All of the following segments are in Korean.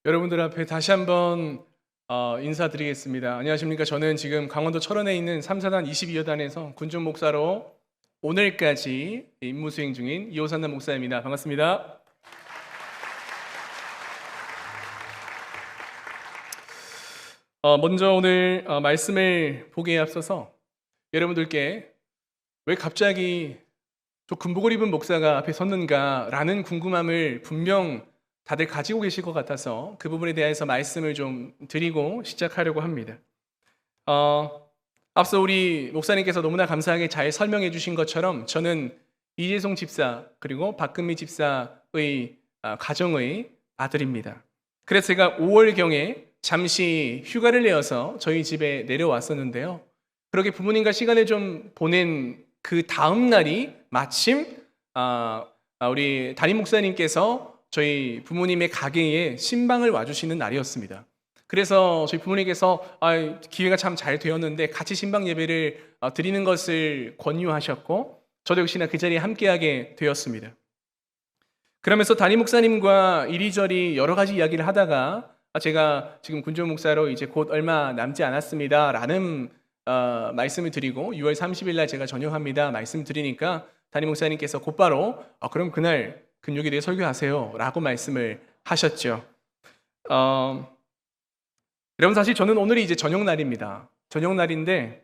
여러분들 앞에 다시 한번 인사드리겠습니다. 안녕하십니까? 저는 지금 강원도 철원에 있는 3사단 22여단에서 군중 목사로 오늘까지 임무 수행 중인 이호선남 목사입니다. 반갑습니다. 먼저 오늘 말씀을 보기에 앞서서 여러분들께 왜 갑자기 저 군복을 입은 목사가 앞에 섰는가라는 궁금함을 분명 다들 가지고 계실 것 같아서 그 부분에 대해서 말씀을 좀 드리고 시작하려고 합니다. 어, 앞서 우리 목사님께서 너무나 감사하게 잘 설명해 주신 것처럼 저는 이재송 집사 그리고 박금미 집사의 가정의 아들입니다. 그래서 제가 5월경에 잠시 휴가를 내어서 저희 집에 내려왔었는데요. 그렇게 부모님과 시간을 좀 보낸 그 다음 날이 마침 우리 담임 목사님께서 저희 부모님의 가게에 신방을 와주시는 날이었습니다. 그래서 저희 부모님께서 기회가 참 잘 되었는데 같이 신방 예배를 드리는 것을 권유하셨고 저도 역시나 그 자리에 함께하게 되었습니다. 그러면서 담임 목사님과 이리저리 여러 가지 이야기를 하다가 제가 지금 군중 목사로 이제 곧 얼마 남지 않았습니다라는 말씀을 드리고 6월 30일 날 제가 전역합니다 말씀드리니까 담임 목사님께서 곧바로 그럼 그날 근육에 대해 설교하세요 라고 말씀을 하셨죠. 여러분 사실 저는 오늘이 이제 저녁날입니다. 저녁날인데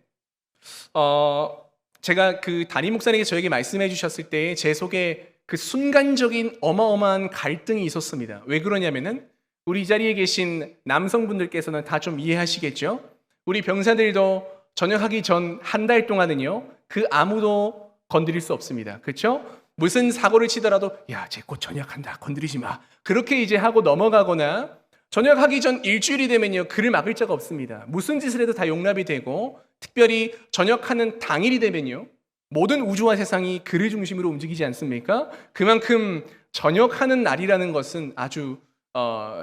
제가 그 담임 목사님께서 저에게 말씀해 주셨을 때 제 속에 그 순간적인 어마어마한 갈등이 있었습니다. 왜 그러냐면은 우리 이 자리에 계신 남성분들께서는 다 좀 이해하시겠죠? 우리 병사들도 전역하기 전 한 달 동안은요 그 아무도 건드릴 수 없습니다. 그렇죠? 무슨 사고를 치더라도 쟤 곧 전역한다 건드리지 마 그렇게 이제 하고 넘어가거나 전역하기 전 일주일이 되면요 그를 막을 자가 없습니다. 무슨 짓을 해도 다 용납이 되고 특별히 전역하는 당일이 되면요 모든 우주와 세상이 그를 중심으로 움직이지 않습니까? 그만큼 전역하는 날이라는 것은 아주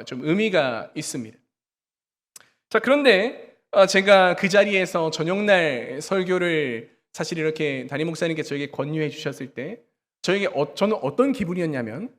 좀 의미가 있습니다. 자, 그런데 제가 그 자리에서 저녁날 설교를 사실 이렇게 담임 목사님께서 저에게 권유해 주셨을 때 저는 어떤 기분이었냐면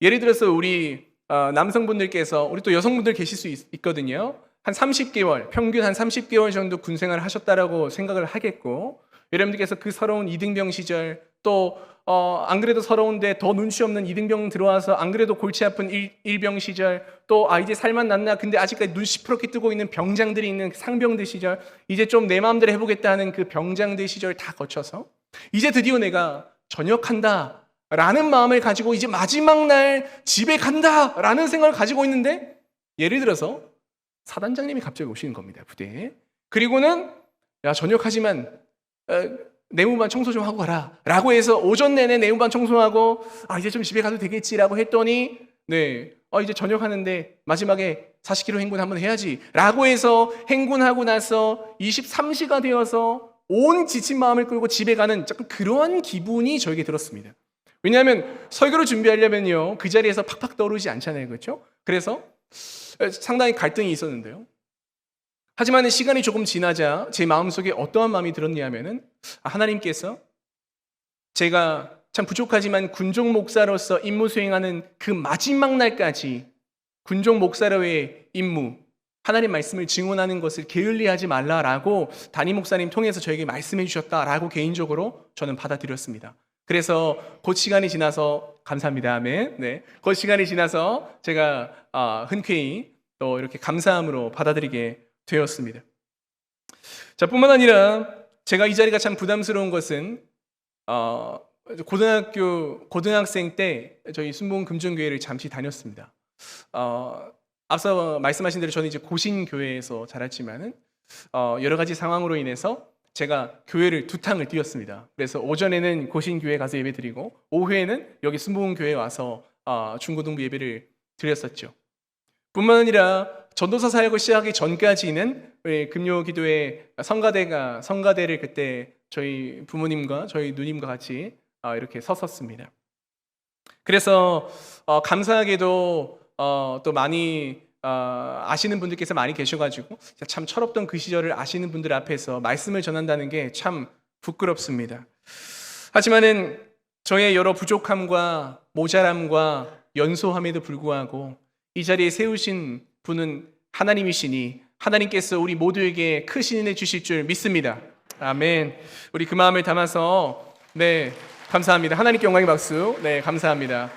예를 들어서 우리 남성분들께서 우리 또 여성분들 계실 수 있거든요. 한 30개월, 평균 한 30개월 정도 군생활을 하셨다라고 생각을 하겠고 여러분들께서 그 서러운 이등병 시절 또 안 그래도 서러운데 더 눈치 없는 이등병 들어와서 안 그래도 골치 아픈 일병 시절 또 이제 살만 났나 근데 아직까지 눈 시퍼렇게 뜨고 있는 병장들이 있는 상병들 시절 이제 좀 내 마음대로 해보겠다 하는 그 병장들 시절 다 거쳐서 이제 드디어 내가 전역한다 라는 마음을 가지고 이제 마지막 날 집에 간다 라는 생각을 가지고 있는데 예를 들어서 사단장님이 갑자기 오시는 겁니다. 부대에. 그리고는 전역하지만 내무반 청소 좀 하고 가라 라고 해서 오전 내내 내무반 청소하고 이제 좀 집에 가도 되겠지라고 했더니 이제 전역하는데 마지막에 40km 행군 한번 해야지 라고 해서 행군하고 나서 23시가 되어서 온 지친 마음을 끌고 집에 가는 약간 그러한 기분이 저에게 들었습니다. 왜냐하면 설교를 준비하려면요 그 자리에서 팍팍 떠오르지 않잖아요. 그렇죠? 그래서 상당히 갈등이 있었는데요. 하지만 시간이 조금 지나자 제 마음속에 어떠한 마음이 들었냐면은 하나님께서 제가 참 부족하지만 군종 목사로서 임무 수행하는 그 마지막 날까지 군종 목사로의 임무 하나님 말씀을 증언하는 것을 게을리하지 말라라고 담임 목사님 통해서 저에게 말씀해 주셨다라고 개인적으로 저는 받아들였습니다. 그래서 곧 시간이 지나서 감사합니다. 아멘. 곧 시간이 지나서 제가 흔쾌히 또 이렇게 감사함으로 받아들이게 되었습니다. 자, 뿐만 아니라 제가 이 자리가 참 부담스러운 것은 고등학생 때 저희 순복음 금정교회를 잠시 다녔습니다. 앞서 말씀하신 대로 저는 이제 고신교회에서 자랐지만은 여러 가지 상황으로 인해서 제가 교회를 두 탕을 뛰었습니다. 그래서 오전에는 고신교회 가서 예배드리고 오후에는 여기 순복음 교회에 와서 중고등부 예배를 드렸었죠. 뿐만 아니라 전도사 사역을 시작하기 전까지는 금요기도회 성가대를 그때 저희 부모님과 저희 누님과 같이 이렇게 섰었습니다. 그래서 감사하게도 또 많이 아시는 분들께서 많이 계셔가지고 참 철없던 그 시절을 아시는 분들 앞에서 말씀을 전한다는 게 참 부끄럽습니다. 하지만은 저의 여러 부족함과 모자람과 연소함에도 불구하고 이 자리에 세우신 분은 하나님이시니 하나님께서 우리 모두에게 크신 은혜 주실 줄 믿습니다. 아멘. 우리 그 마음을 담아서 감사합니다. 하나님께 영광의 박수. 감사합니다.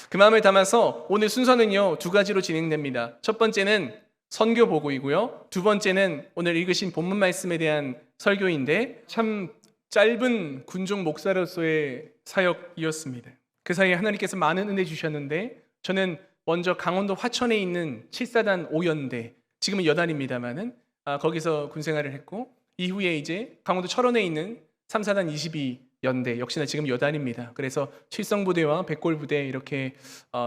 그 마음을 담아서 오늘 순서는요 2가지로 진행됩니다. 첫 번째는 선교 보고이고요. 두 번째는 오늘 읽으신 본문 말씀에 대한 설교인데 참 짧은 군중 목사로서의 사역이었습니다. 그 사이에 하나님께서 많은 은혜 주셨는데 저는 먼저 강원도 화천에 있는 7사단 5연대, 지금은 여단입니다만은 거기서 군생활을 했고 이후에 이제 강원도 철원에 있는 3사단 22연대, 역시나 지금 여단입니다. 그래서 칠성부대와 백골부대 이렇게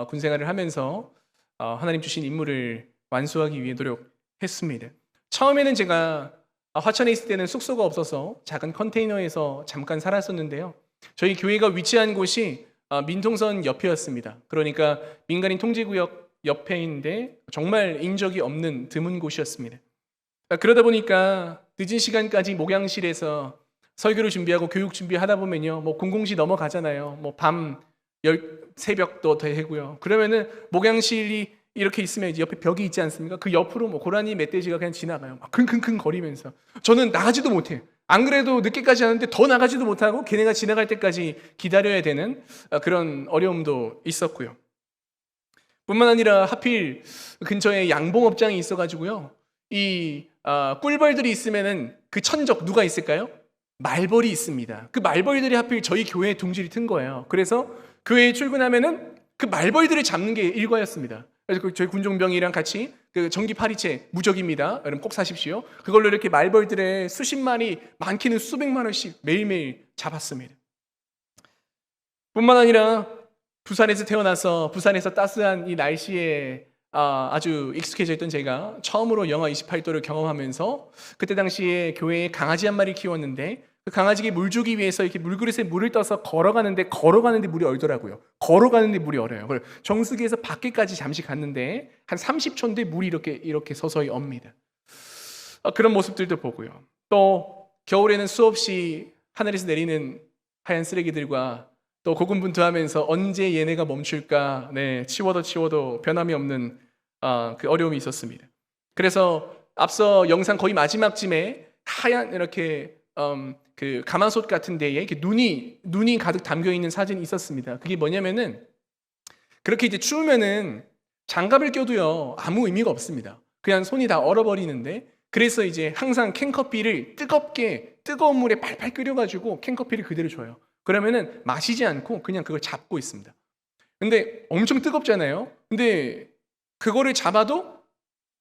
군생활을 하면서 하나님 주신 임무를 완수하기 위해 노력했습니다. 처음에는 제가 화천에 있을 때는 숙소가 없어서 작은 컨테이너에서 잠깐 살았었는데요. 저희 교회가 위치한 곳이 민통선 옆이었습니다. 그러니까 민간인 통제구역 옆에인데 정말 인적이 없는 드문 곳이었습니다. 그러다 보니까 늦은 시간까지 목양실에서 설교를 준비하고 교육 준비하다 보면요, 뭐 00시 넘어가잖아요. 뭐 밤 새벽도 되고요. 그러면은 목양실이 이렇게 있으면 이제 옆에 벽이 있지 않습니까? 그 옆으로 뭐 고라니 멧돼지가 그냥 지나가요. 막 킁킁킁 거리면서 저는 나가지도 못해요. 안 그래도 늦게까지 하는데 더 나가지도 못하고 걔네가 지나갈 때까지 기다려야 되는 그런 어려움도 있었고요. 뿐만 아니라 하필 근처에 양봉업장이 있어가지고요. 이 꿀벌들이 있으면은 그 천적 누가 있을까요? 말벌이 있습니다. 그 말벌들이 하필 저희 교회에 둥지를 튼 거예요. 그래서 교회에 출근하면은 그 말벌들을 잡는 게 일과였습니다. 그래서 저희 군종병이랑 같이 그 전기 파리채 무적입니다. 여러분 꼭 사십시오. 그걸로 이렇게 말벌들의 수십 마리, 많게는 수백만 원씩 매일매일 잡았습니다. 뿐만 아니라 부산에서 태어나서 부산에서 따스한 이 날씨에 아주 익숙해져 있던 제가 처음으로 영하 28도를 경험하면서 그때 당시에 교회에 강아지 한 마리 키웠는데 그 강아지에게 물 주기 위해서 이렇게 물그릇에 물을 떠서 걸어가는데 물이 얼더라고요. 걸어가는데 물이 얼어요. 정수기에서 밖에까지 잠시 갔는데 한 30초인데 물이 이렇게 서서히 옵니다. 그런 모습들도 보고요. 또 겨울에는 수없이 하늘에서 내리는 하얀 쓰레기들과 또 고군분투하면서 언제 얘네가 멈출까 치워도 변함이 없는 그 어려움이 있었습니다. 그래서 앞서 영상 거의 마지막쯤에 하얀 이렇게 그 가마솥 같은 데에 이렇게 눈이 가득 담겨 있는 사진이 있었습니다. 그게 뭐냐면은 그렇게 이제 추우면은 장갑을 껴도요 아무 의미가 없습니다. 그냥 손이 다 얼어버리는데 그래서 이제 항상 캔커피를 뜨거운 물에 팔팔 끓여가지고 캔커피를 그대로 줘요. 그러면은 마시지 않고 그냥 그걸 잡고 있습니다. 근데 엄청 뜨겁잖아요. 근데 그거를 잡아도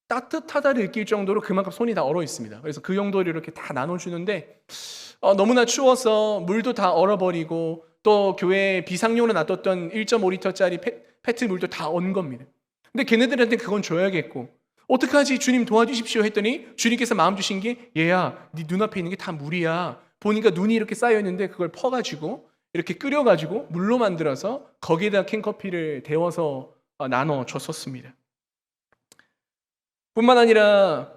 따뜻하다를 느낄 정도로 그만큼 손이 다 얼어 있습니다. 그래서 그 용도를 이렇게 다 나눠주는데 너무나 추워서 물도 다 얼어버리고 또 교회에 비상용으로 놔뒀던 1.5리터짜리 페트 물도 다 언 겁니다. 근데 걔네들한테 그건 줘야겠고 어떡하지 주님 도와주십시오 했더니 주님께서 마음 주신 게 얘야 네 눈앞에 있는 게 다 물이야. 보니까 눈이 이렇게 쌓여있는데 그걸 퍼가지고 이렇게 끓여가지고 물로 만들어서 거기에다 캔커피를 데워서 나눠줬었습니다. 뿐만 아니라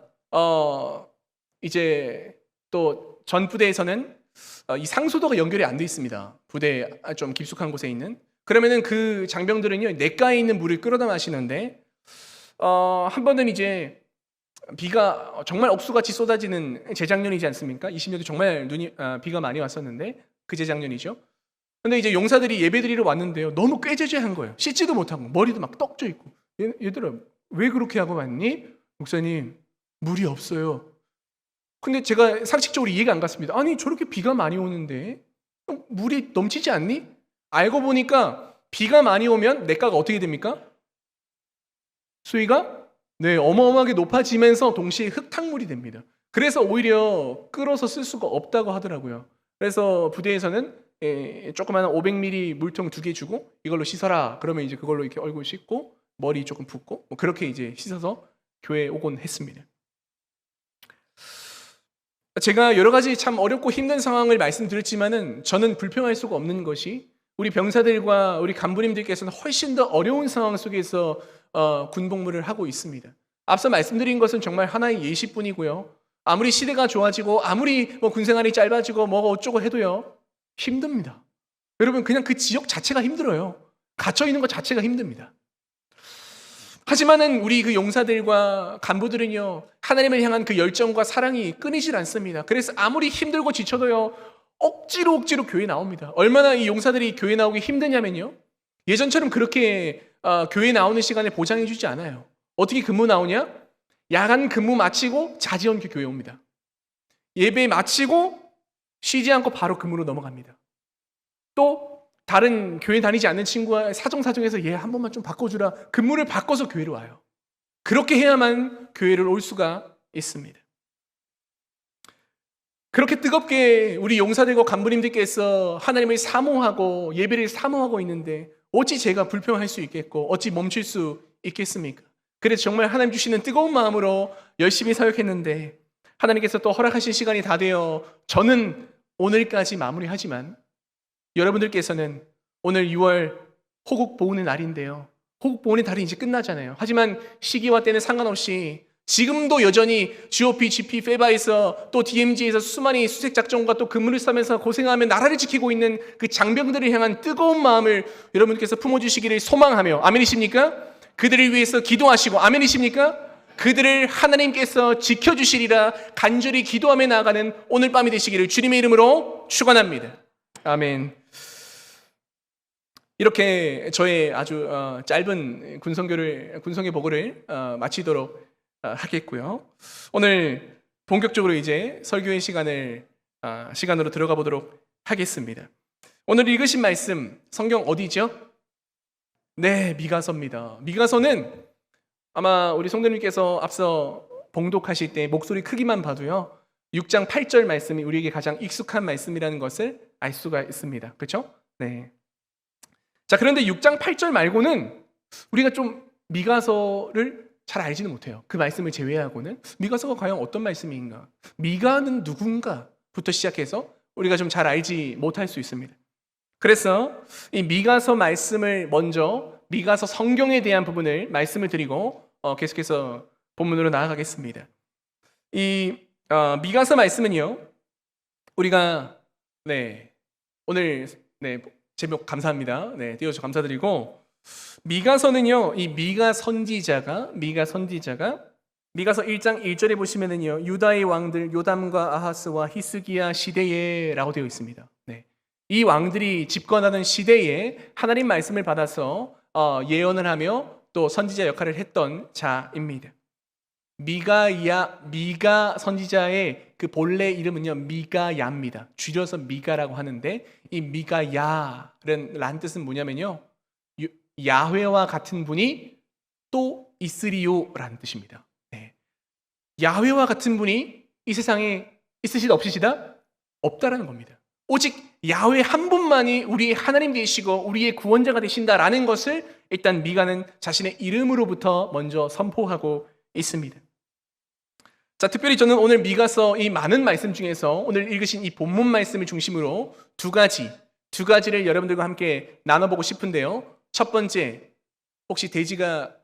이제 또 전 부대에서는 이 상수도가 연결이 안 돼 있습니다. 부대 좀 깊숙한 곳에 있는. 그러면은 그 장병들은요 냇가에 있는 물을 끌어다 마시는데 한 번은 이제 비가 정말 억수같이 쏟아지는 재작년이지 않습니까? 20년도 정말 비가 많이 왔었는데 그 재작년이죠. 근데 이제 용사들이 예배드리러 왔는데요 너무 꾀죄죄한 거예요. 씻지도 못하고 머리도 막 떡져 있고 얘들아 왜 그렇게 하고 왔니? 목사님 물이 없어요. 근데 제가 상식적으로 이해가 안 갔습니다. 아니 저렇게 비가 많이 오는데 물이 넘치지 않니? 알고 보니까 비가 많이 오면 냇가가 어떻게 됩니까? 수위가 어마어마하게 높아지면서 동시에 흙탕물이 됩니다. 그래서 오히려 끓어서 쓸 수가 없다고 하더라고요. 그래서 부대에서는 조그마한 500ml 물통 2개 주고 이걸로 씻어라. 그러면 이제 그걸로 이렇게 얼굴 씻고 머리 조금 붓고 뭐 그렇게 이제 씻어서 교회에 오곤 했습니다. 제가 여러 가지 참 어렵고 힘든 상황을 말씀드렸지만은 저는 불평할 수가 없는 것이 우리 병사들과 우리 간부님들께서는 훨씬 더 어려운 상황 속에서 군복무를 하고 있습니다. 앞서 말씀드린 것은 정말 하나의 예시뿐이고요. 아무리 시대가 좋아지고 아무리 뭐 군생활이 짧아지고 뭐가 어쩌고 해도요 힘듭니다. 여러분 그냥 그 지역 자체가 힘들어요. 갇혀 있는 것 자체가 힘듭니다. 하지만은 우리 그 용사들과 간부들은요, 하나님을 향한 그 열정과 사랑이 끊이질 않습니다. 그래서 아무리 힘들고 지쳐도요, 억지로 교회 나옵니다. 얼마나 이 용사들이 교회 나오기 힘드냐면요, 예전처럼 그렇게 교회 나오는 시간에 보장해 주지 않아요. 어떻게 근무 나오냐? 야간 근무 마치고 자지않게 교회 옵니다. 예배 마치고 쉬지 않고 바로 근무로 넘어갑니다. 또 다른 교회 다니지 않는 친구와 사정사정해서 얘 한 번만 좀 바꿔주라. 근무를 바꿔서 교회로 와요. 그렇게 해야만 교회를 올 수가 있습니다. 그렇게 뜨겁게 우리 용사들과 간부님들께서 하나님을 사모하고 예배를 사모하고 있는데 어찌 제가 불평할 수 있겠고 어찌 멈출 수 있겠습니까? 그래서 정말 하나님 주시는 뜨거운 마음으로 열심히 사역했는데 하나님께서 또 허락하신 시간이 다 되어 저는 오늘까지 마무리하지만 여러분들께서는 오늘 6월 호국 보훈의 날인데요. 호국 보훈의 달이 이제 끝나잖아요. 하지만 시기와 때는 상관없이 지금도 여전히 GOP, GP, 페바에서 또 DMZ에서 수많은 수색작전과 또 근무를 싸면서 고생하며 나라를 지키고 있는 그 장병들을 향한 뜨거운 마음을 여러분께서 품어주시기를 소망하며 아멘이십니까? 그들을 위해서 기도하시고 아멘이십니까? 그들을 하나님께서 지켜주시리라 간절히 기도하며 나아가는 오늘 밤이 되시기를 주님의 이름으로 축원합니다. 아멘. 이렇게 저의 아주 짧은 군성교 보고를 마치도록 하겠고요. 오늘 본격적으로 이제 설교의 시간으로 들어가 보도록 하겠습니다. 오늘 읽으신 말씀 성경 어디죠? 네, 미가서입니다. 미가서는 아마 우리 성도님께서 앞서 봉독하실 때 목소리 크기만 봐도요 6장 8절 말씀이 우리에게 가장 익숙한 말씀이라는 것을 알 수가 있습니다. 그렇죠? 네. 자, 그런데 6장 8절 말고는 우리가 좀 미가서를 잘 알지는 못해요. 그 말씀을 제외하고는 미가서가 과연 어떤 말씀인가, 미가는 누군가부터 시작해서 우리가 좀 잘 알지 못할 수 있습니다. 그래서 이 미가서 말씀을 먼저 미가서 성경에 대한 부분을 말씀을 드리고 계속해서 본문으로 나아가겠습니다. 이 미가서 말씀은요, 우리가 오늘 제목 감사합니다. 띄워주셔서 감사드리고, 미가서는요, 이 미가 선지자가 미가서 1장 1절에 보시면은요, 유다의 왕들 요담과 아하스와 히스기야 시대에라고 되어 있습니다. 이 왕들이 집권하던 시대에 하나님 말씀을 받아서 예언을 하며 또 선지자 역할을 했던 자입니다. 미가 선지자의 그 본래 이름은요 미가야입니다. 줄여서 미가라고 하는데 이 미가야라는 뜻은 뭐냐면요, 야훼와 같은 분이 또 있으리요라는 뜻입니다. 야훼와 같은 분이 이 세상에 있으시다 없으시다? 없다라는 겁니다. 오직 야훼 한 분만이 우리의 하나님 되시고 우리의 구원자가 되신다라는 것을 일단 미가는 자신의 이름으로부터 먼저 선포하고 있습니다. 자, 특별히 저는 오늘 미가서 이 많은 말씀 중에서 오늘 읽으신 이 본문 말씀을 중심으로 두 가지를 여러분들과 함께 나눠보고 싶은데요. 첫 번째, 혹시 대지가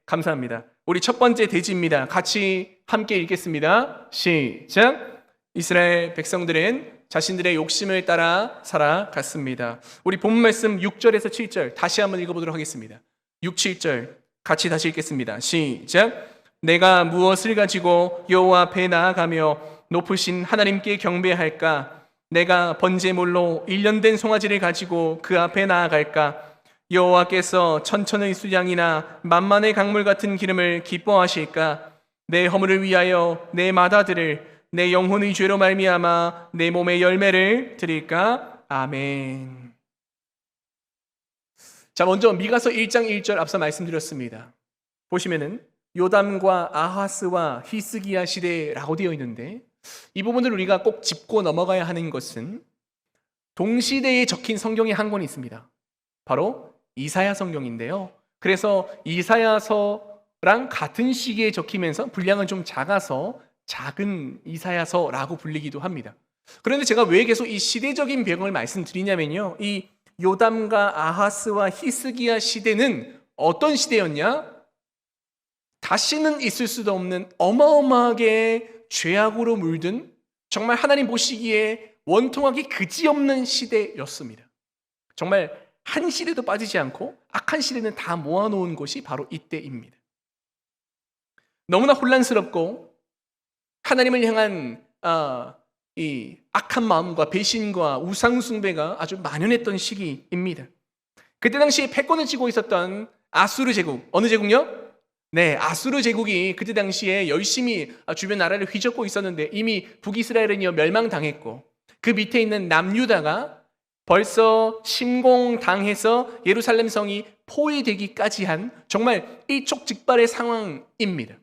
감사합니다. 우리 첫 번째 대지입니다. 같이 함께 읽겠습니다. 시작. 이스라엘 백성들은 자신들의 욕심을 따라 살아갔습니다. 우리 본문 말씀 6절에서 7절 다시 한번 읽어보도록 하겠습니다. 6, 7절 같이 다시 읽겠습니다. 시작. 내가 무엇을 가지고 여호와 앞에 나아가며 높으신 하나님께 경배할까? 내가 번제물로 1년 된 송아지를 가지고 그 앞에 나아갈까? 여호와께서 천천의 수양이나 만만의 강물 같은 기름을 기뻐하실까? 내 허물을 위하여 내 맏아들을 내 영혼의 죄로 말미암아 내 몸의 열매를 드릴까? 아멘. 자, 먼저 미가서 1장 1절 앞서 말씀드렸습니다. 보시면은 요담과 아하스와 히스기야 시대라고 되어 있는데 이 부분을 우리가 꼭 짚고 넘어가야 하는 것은 동시대에 적힌 성경이 한 권이 있습니다. 바로 이사야 성경인데요. 그래서 이사야서랑 같은 시기에 적히면서 분량은 좀 작아서 작은 이사야서라고 불리기도 합니다. 그런데 제가 왜 계속 이 시대적인 배경을 말씀드리냐면요, 이 요담과 아하스와 히스기야 시대는 어떤 시대였냐? 다시는 있을 수도 없는 어마어마하게 죄악으로 물든 정말 하나님 보시기에 원통하기 그지없는 시대였습니다. 정말 한 시대도 빠지지 않고 악한 시대는 다 모아놓은 곳이 바로 이때입니다. 너무나 혼란스럽고 하나님을 향한 이 악한 마음과 배신과 우상 숭배가 아주 만연했던 시기입니다. 그때 당시에 패권을 쥐고 있었던 아수르 제국, 어느 제국요? 네, 아수르 제국이 그때 당시에 열심히 주변 나라를 휘젓고 있었는데 이미 북이스라엘은요 멸망당했고 그 밑에 있는 남유다가 벌써 침공당해서 예루살렘 성이 포위되기까지 한 정말 일촉즉발의 상황입니다.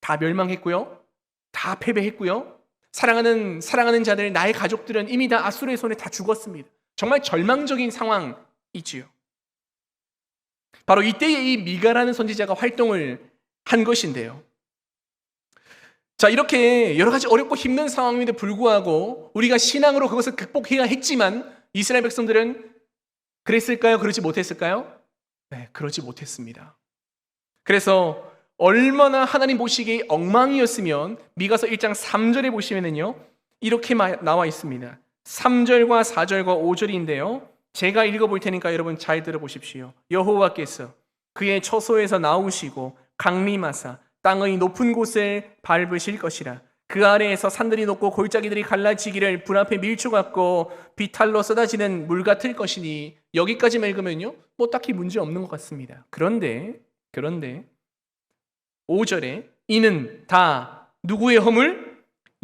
다 멸망했고요. 다 패배했고요. 사랑하는 자들, 나의 가족들은 이미 다 아수르의 손에 다 죽었습니다. 정말 절망적인 상황이지요. 바로 이때에 이 미가라는 선지자가 활동을 한 것인데요. 자, 이렇게 여러 가지 어렵고 힘든 상황임에도 불구하고 우리가 신앙으로 그것을 극복해야 했지만 이스라엘 백성들은 그랬을까요? 그러지 못했을까요? 네, 그러지 못했습니다. 그래서 얼마나 하나님 보시기에 엉망이었으면 미가서 1장 3절에 보시면은요 이렇게 나와 있습니다. 3절과 4절과 5절인데요. 제가 읽어볼 테니까 여러분 잘 들어보십시오. 여호와께서 그의 처소에서 나오시고 강림하사 땅의 높은 곳을 밟으실 것이라. 그 아래에서 산들이 높고 골짜기들이 갈라지기를 불 앞에 밀초 같고 비탈로 쏟아지는 물 같을 것이니. 여기까지만 읽으면요 뭐 딱히 문제 없는 것 같습니다. 그런데 5절에 이는 다 누구의 허물?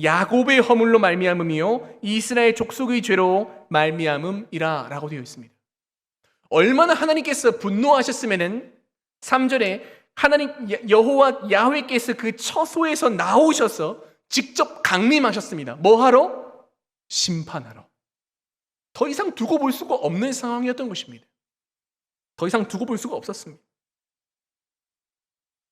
야곱의 허물로 말미암음이요 이스라엘 족속의 죄로 말미암음이라 라고 되어 있습니다. 얼마나 하나님께서 분노하셨으면은 3절에 하나님 여호와 야훼께서 그 처소에서 나오셔서 직접 강림하셨습니다. 뭐하러? 심판하러. 더 이상 두고 볼 수가 없는 상황이었던 것입니다. 더 이상 두고 볼 수가 없었습니다.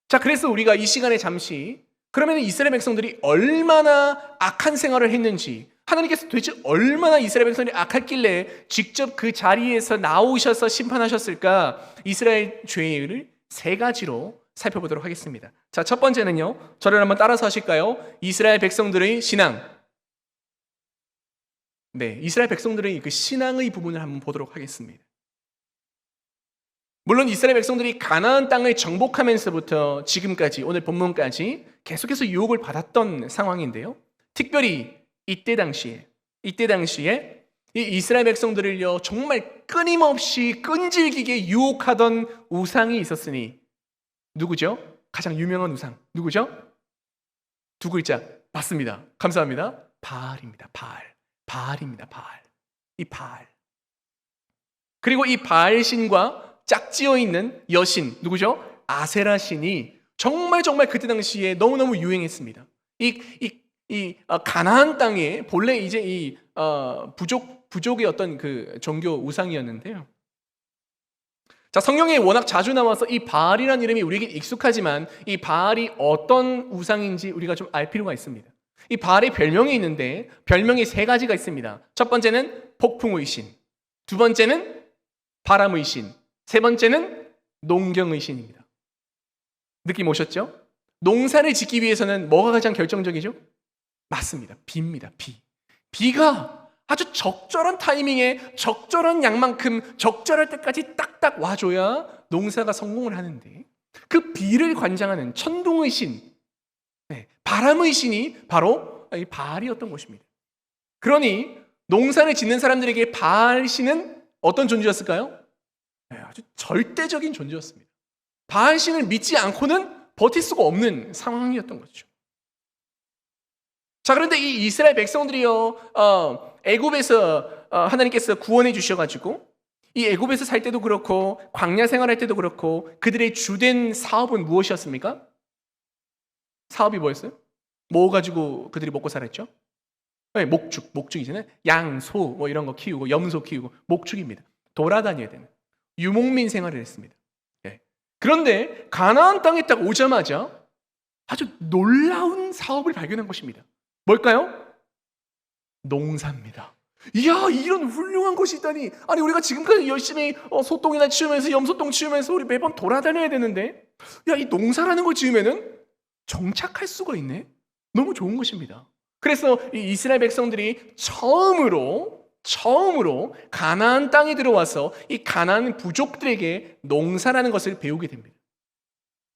자, 그래서 우리가 이 시간에 잠시 그러면 이스라엘 백성들이 얼마나 악한 생활을 했는지, 하나님께서 도대체 얼마나 이스라엘 백성들이 악했길래 직접 그 자리에서 나오셔서 심판하셨을까? 이스라엘 죄를 3가지로 살펴보도록 하겠습니다. 자, 첫 번째는요, 저를 한번 따라서 하실까요? 이스라엘 백성들의 신앙. 네, 이스라엘 백성들의 그 신앙의 부분을 한번 보도록 하겠습니다. 물론 이스라엘 백성들이 가나안 땅을 정복하면서부터 지금까지, 오늘 본문까지 계속해서 유혹을 받았던 상황인데요. 특별히 이때 당시에 이 이스라엘 백성들을요 정말 끊임없이 끈질기게 유혹하던 우상이 있었으니 누구죠? 가장 유명한 우상 누구죠? 2글자 맞습니다. 감사합니다. 바알입니다. 바알입니다. 이 바알. 그리고 이 바알 신과 짝지어 있는 여신 누구죠? 아세라 신이 정말 그때 당시에 너무너무 유행했습니다. 가나안 땅에 본래 이제 이 부족의 어떤 그 종교 우상이었는데요. 자, 성경에 워낙 자주 나와서 이 바알이라는 이름이 우리에게 익숙하지만 이 바알이 어떤 우상인지 우리가 좀 알 필요가 있습니다. 이 바알의 별명이 있는데 별명이 3가지가 있습니다. 첫 번째는 폭풍의 신, 두 번째는 바람의 신, 세 번째는 농경의 신입니다. 느낌 오셨죠? 농사를 짓기 위해서는 뭐가 가장 결정적이죠? 맞습니다. 비입니다. 비가 아주 적절한 타이밍에 적절한 양만큼 적절할 때까지 딱딱 와줘야 농사가 성공을 하는데 그 비를 관장하는 천둥의 신, 바람의 신이 바로 이 바알이었던 것입니다. 그러니 농사를 짓는 사람들에게 바알 신은 어떤 존재였을까요? 아주 절대적인 존재였습니다. 바알 신을 믿지 않고는 버틸 수가 없는 상황이었던 거죠. 자, 그런데 이 이스라엘 백성들이요, 애굽에서 하나님께서 구원해 주셔가지고 이 애굽에서 살 때도 그렇고 광야 생활할 때도 그렇고 그들의 주된 사업은 무엇이었습니까? 사업이 뭐였어요? 뭐 가지고 그들이 먹고 살았죠? 네, 목축이잖아요. 양, 소 뭐 이런 거 키우고 염소 키우고 목축입니다. 돌아다녀야 되는 유목민 생활을 했습니다. 네. 그런데 가나안 땅에 딱 오자마자 아주 놀라운 사업을 발견한 것입니다. 뭘까요? 농사입니다. 이야, 이런 훌륭한 것이 있다니. 아니, 우리가 지금까지 열심히 소똥이나 치우면서 염소똥 치우면서 우리 매번 돌아다녀야 되는데, 야, 이 농사라는 걸 지으면은 정착할 수가 있네. 너무 좋은 것입니다. 그래서 이 이스라엘 백성들이 처음으로 처음으로 가나안 땅에 들어와서 이 가나안 부족들에게 농사라는 것을 배우게 됩니다.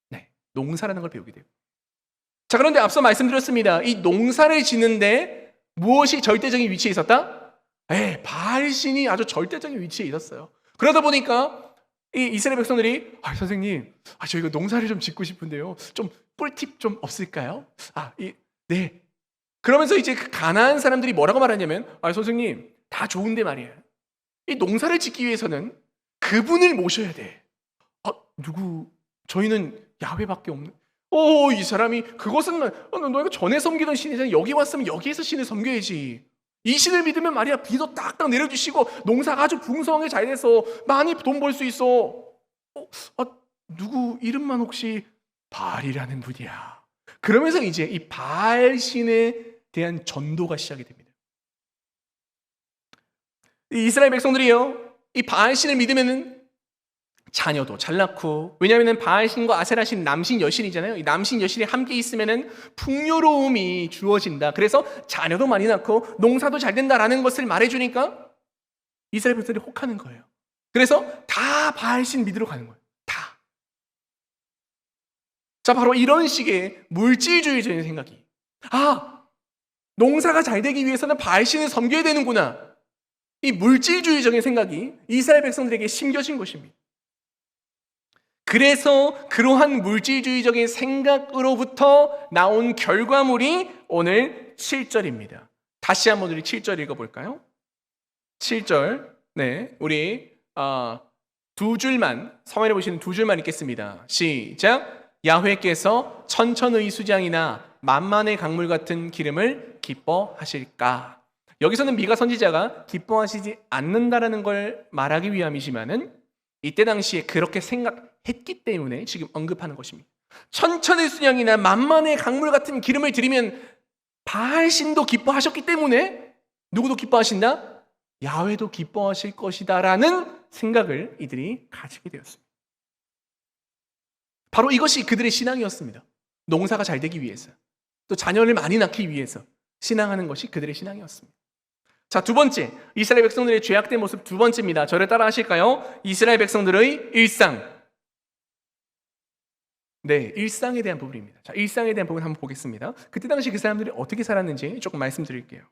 네, 농사라는 걸 배우게 돼요. 자, 그런데 앞서 말씀드렸습니다. 이 농사를 짓는데 무엇이 절대적인 위치에 있었다? 바알신이 아주 절대적인 위치에 있었어요. 그러다 보니까 이 이스라엘 백성들이 선생님, 저희가 농사를 좀 짓고 싶은데요. 좀 꿀팁 좀 없을까요? 네. 그러면서 이제 그 가나안 사람들이 뭐라고 말하냐면 선생님, 다 좋은데 말이에요. 이 농사를 짓기 위해서는 그분을 모셔야 돼. 누구? 저희는 야훼밖에 없는. 이 사람이 그것은 너희가 전에 섬기던 신이잖아. 여기 왔으면 여기에서 신을 섬겨야지. 이 신을 믿으면 말이야 비도 딱딱 내려주시고 농사가 아주 풍성하게 잘 돼서 많이 돈 벌 수 있어. 누구 이름만 혹시 바알이라는 분이야. 그러면서 이제 이 바알 신에 대한 전도가 시작이 됩니다. 이 이스라엘 백성들이요, 이 바알 신을 믿으면은 자녀도 잘 낳고, 왜냐하면 바알 신과 아세라 신 남신 여신이잖아요. 이 남신 여신이 함께 있으면은 풍요로움이 주어진다. 그래서 자녀도 많이 낳고 농사도 잘 된다라는 것을 말해주니까 이스라엘 백성들이 혹하는 거예요. 그래서 다 바알 신 믿으러 가는 거예요. 다. 자, 바로 이런 식의 물질주의적인 생각이, 농사가 잘 되기 위해서는 바알 신을 섬겨야 되는구나. 이 물질주의적인 생각이 이스라엘 백성들에게 심겨진 것입니다. 그래서 그러한 물질주의적인 생각으로부터 나온 결과물이 오늘 7절입니다. 다시 한번 우리 7절 읽어볼까요? 7절, 네, 우리 두 줄만, 서면에 보시는 두 줄만 읽겠습니다. 시작. 야훼께서 천천의 수장이나 만만의 강물 같은 기름을 기뻐하실까? 여기서는 미가 선지자가 기뻐하시지 않는다라는 걸 말하기 위함이지만은 이때 당시에 그렇게 생각했기 때문에 지금 언급하는 것입니다. 천천의 수냥이나 만만의 강물 같은 기름을 드리면 바알신도 기뻐하셨기 때문에 누구도 기뻐하신다? 야훼도 기뻐하실 것이다라는 생각을 이들이 가지게 되었습니다. 바로 이것이 그들의 신앙이었습니다. 농사가 잘 되기 위해서, 또 자녀를 많이 낳기 위해서 신앙하는 것이 그들의 신앙이었습니다. 자, 두 번째, 이스라엘 백성들의 죄악된 모습 두 번째입니다. 저를 따라 하실까요? 이스라엘 백성들의 일상. 네, 일상에 대한 부분입니다. 자, 일상에 대한 부분 한번 보겠습니다. 그때 당시 그 사람들이 어떻게 살았는지 조금 말씀드릴게요.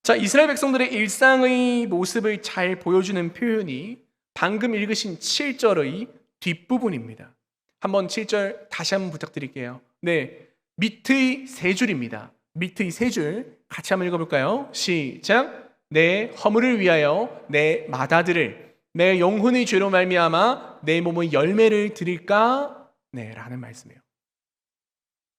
자, 이스라엘 백성들의 일상의 모습을 잘 보여주는 표현이 방금 읽으신 7절의 뒷부분입니다. 한번 7절 다시 한번 부탁드릴게요. 네, 밑의 세 줄입니다. 밑의 세 줄 같이 한번 읽어볼까요? 시작. 내 허물을 위하여 내 맏아들을, 내 영혼의 죄로 말미암아 내 몸의 열매를 드릴까? 네, 라는 말씀이에요.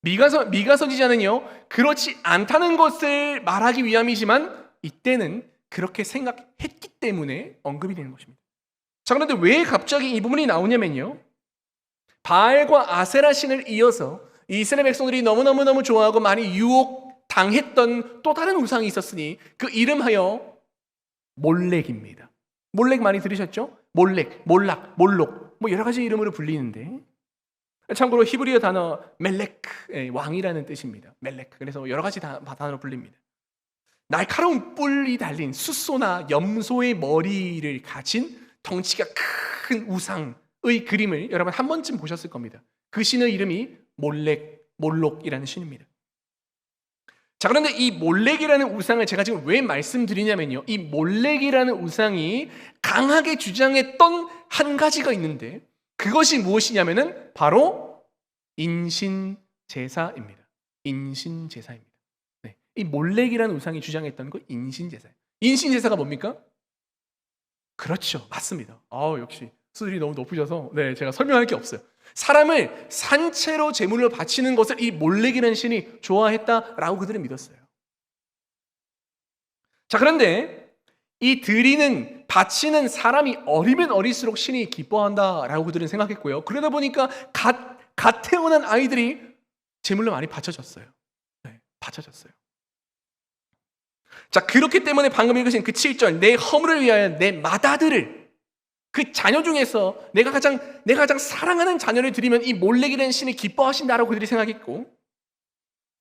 미가 선지자는요, 그렇지 않다는 것을 말하기 위함이지만 이때는 그렇게 생각했기 때문에 언급이 되는 것입니다. 자, 그런데 왜 갑자기 이 부분이 나오냐면요, 바알과 아세라 신을 이어서 이스라엘 백성들이 너무너무 좋아하고 많이 유혹당했던 또 다른 우상이 있었으니 그 이름하여 몰렉입니다. 몰렉 많이 들으셨죠? 몰렉, 몰락, 몰록, 뭐 여러 가지 이름으로 불리는데, 참고로 히브리어 단어 멜렉, 왕이라는 뜻입니다. 멜렉. 그래서 여러 가지 단어로 불립니다. 날카로운 뿔이 달린 숫소나 염소의 머리를 가진 덩치가 큰 우상의 그림을 여러분 한 번쯤 보셨을 겁니다. 그 신의 이름이 몰록이라는 신입니다. 자, 그런데 이 몰렉이라는 우상을 제가 지금 왜 말씀드리냐면요, 이 몰렉이라는 우상이 강하게 주장했던 한 가지가 있는데 그것이 무엇이냐면은 바로 인신제사입니다. 인신제사입니다. 네, 이 몰렉이라는 우상이 주장했던 거 인신제사예요. 인신제사가 뭡니까? 그렇죠, 맞습니다. 역시 수준이 너무 높으셔서 제가 설명할 게 없어요. 사람을 산채로 제물로 바치는 것을 이 몰렉이라는 신이 좋아했다라고 그들은 믿었어요. 자, 그런데 이 바치는 사람이 어리면 어릴수록 신이 기뻐한다라고 그들은 생각했고요. 그러다 보니까 갓 태어난 아이들이 제물로 많이 바쳐졌어요. 바쳐졌어요. 자, 그렇기 때문에 방금 읽으신 그 7절, 내 허물을 위하여 내 맏아들을, 그 자녀 중에서 내가 가장 사랑하는 자녀를 드리면 이 몰렉이라는 신이 기뻐하신다라고 그들이 생각했고,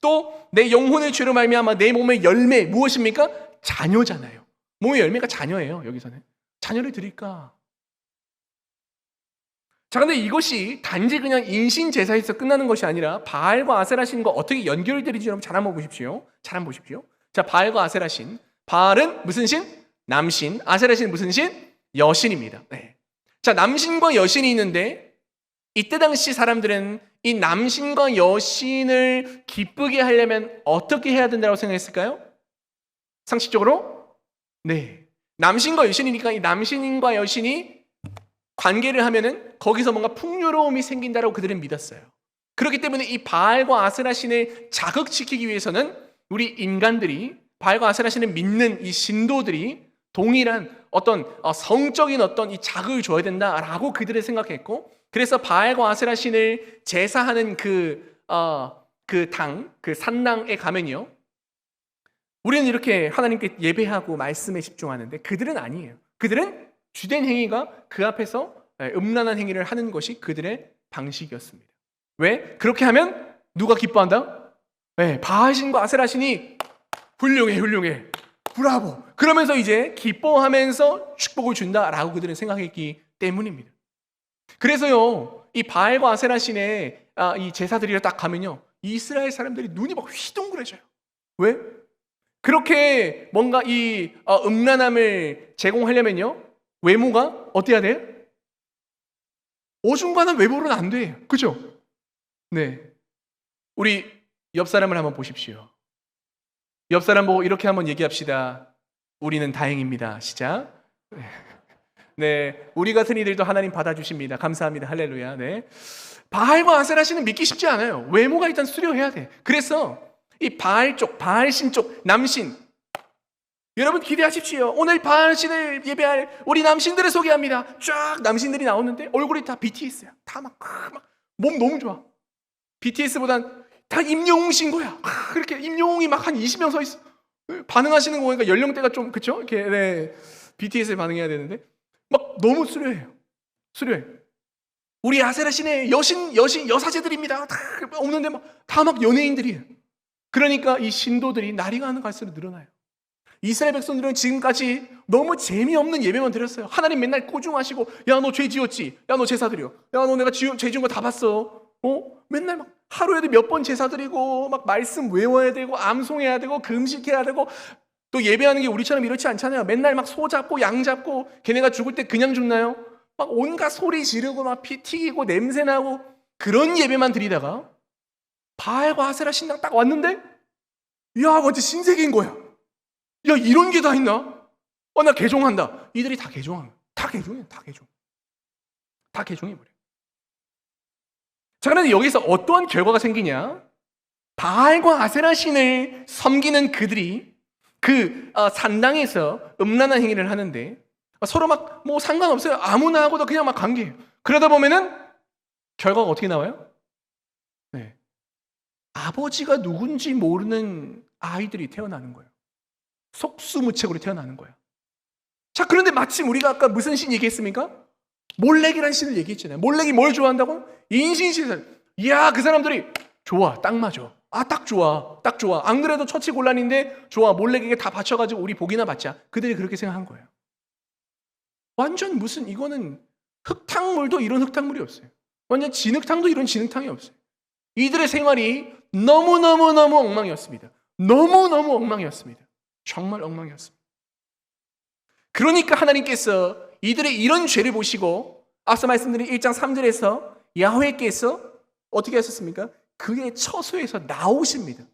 또 내 영혼의 죄로 말미암아 내 몸의 열매 무엇입니까? 자녀잖아요. 몸의 열매가 자녀예요. 여기서는 자녀를 드릴까? 자, 근데 이것이 단지 그냥 인신 제사에서 끝나는 것이 아니라 바알과 아세라 신과 어떻게 연결되는지 여러분 잘 한번 보십시오. 잘 한번 보십시오. 자, 바알과 아세라 신. 바알은 무슨 신? 남신. 아세라 신은 무슨 신? 여신입니다. 네. 자, 남신과 여신이 있는데 이때 당시 사람들은 이 남신과 여신을 기쁘게 하려면 어떻게 해야 된다고 생각했을까요? 상식적으로? 네. 남신과 여신이니까 이 남신과 여신이 관계를 하면은 거기서 뭔가 풍요로움이 생긴다라고 그들은 믿었어요. 그렇기 때문에 이 바알과 아세라 신을 자극시키기 위해서는 우리 인간들이 바알과 아세라 신을 믿는 이 신도들이 동일한 어떤 성적인 어떤 이 자극을 줘야 된다라고 그들은 생각했고, 그래서 바알과 아세라 신을 제사하는 그 산당에 가면요, 우리는 이렇게 하나님께 예배하고 말씀에 집중하는데 그들은 아니에요. 그들은 주된 행위가 그 앞에서 음란한 행위를 하는 것이 그들의 방식이었습니다. 왜? 그렇게 하면 누가 기뻐한다? 네, 바알신과 아세라신이 훌륭해, 브라보. 그러면서 이제 기뻐하면서 축복을 준다라고 그들은 생각했기 때문입니다. 그래서요, 이 바알과 아세라신의 이 제사드리러 딱 가면요, 이스라엘 사람들이 눈이 막 휘둥그레져요. 왜? 그렇게 뭔가 이 음란함을 제공하려면요, 외모가 어때야 돼요? 어중간한 외모로는 안 돼. 그죠? 네. 우리 옆 사람을 한번 보십시오. 옆 사람 보고 이렇게 한번 얘기합시다. 우리는 다행입니다. 시작. 네. 우리 같은 이들도 하나님 받아주십니다. 감사합니다. 할렐루야. 네. 바알과 아세라신은 믿기 쉽지 않아요. 외모가 일단 수려해야 돼. 그래서 이 바알 쪽, 바알신 쪽, 남신, 여러분 기대하십시오. 오늘 바알신을 예배할 우리 남신들을 소개합니다. 쫙 남신들이 나오는데 얼굴이 다 BTS야. 다 막 몸 너무 좋아. BTS보단 다 임영웅신 거야. 그렇게 임영웅이 막 한 20명 서 있어. 반응하시는 거 보니까 연령대가 좀 그쵸? 이렇게 네. BTS에 반응해야 되는데 막 너무 수려해요. 수려해. 우리 아세라신의 여사제들입니다. 다 없는데 다 막 연예인들이에요. 그러니까 이 신도들이 날이 가는 갈수록 늘어나요. 이스라엘 백성들은 지금까지 너무 재미없는 예배만 드렸어요. 하나님 맨날 꼬중하시고, 야, 너 죄 지었지? 야, 너 제사 드려. 야, 너 내가 죄 지은 거 다 봤어. 맨날 막 하루에도 몇 번 제사 드리고, 막 말씀 외워야 되고, 암송해야 되고, 금식해야 되고, 또 예배하는 게 우리처럼 이렇지 않잖아요. 맨날 막 소 잡고, 양 잡고, 걔네가 죽을 때 그냥 죽나요? 막 온갖 소리 지르고, 막 피 튀기고, 냄새 나고, 그런 예배만 드리다가, 바알과 아세라 신당 딱 왔는데, 야, 완전 신세계인 거야. 야, 이런 게 다 있나? 나 개종한다. 이들이 다 개종한, 다 개종해. 다 개종해버려. 자, 그런데 여기서 어떠한 결과가 생기냐? 바알과 아세라 신을 섬기는 그들이 그 산당에서 음란한 행위를 하는데 서로 막 뭐 상관없어요. 아무나 하고도 그냥 막 관계해요. 그러다 보면은 결과가 어떻게 나와요? 네. 아버지가 누군지 모르는 아이들이 태어나는 거예요. 속수무책으로 태어나는 거예요. 자, 그런데 마침 우리가 아까 무슨 신 얘기했습니까? 몰렉이라는 신을 얘기했잖아요. 몰렉이 뭘 좋아한다고? 인신시설. 이야, 그 사람들이 좋아, 딱 맞아. 딱 좋아, 딱 좋아. 안 그래도 처치곤란인데 좋아, 몰렉에게 다 바쳐가지고 우리 복이나 받자. 그들이 그렇게 생각한 거예요. 완전 무슨 이거는 흙탕물도 이런 흙탕물이 없어요. 완전 진흙탕도 이런 진흙탕이 없어요. 이들의 생활이 너무너무 엉망이었습니다. 너무너무 엉망이었습니다. 정말 엉망이었습니다. 그러니까 하나님께서 이들의 이런 죄를 보시고 앞서 말씀드린 1장 3절에서 야훼께서 어떻게 하셨습니까? 그의 처소에서 나오십니다.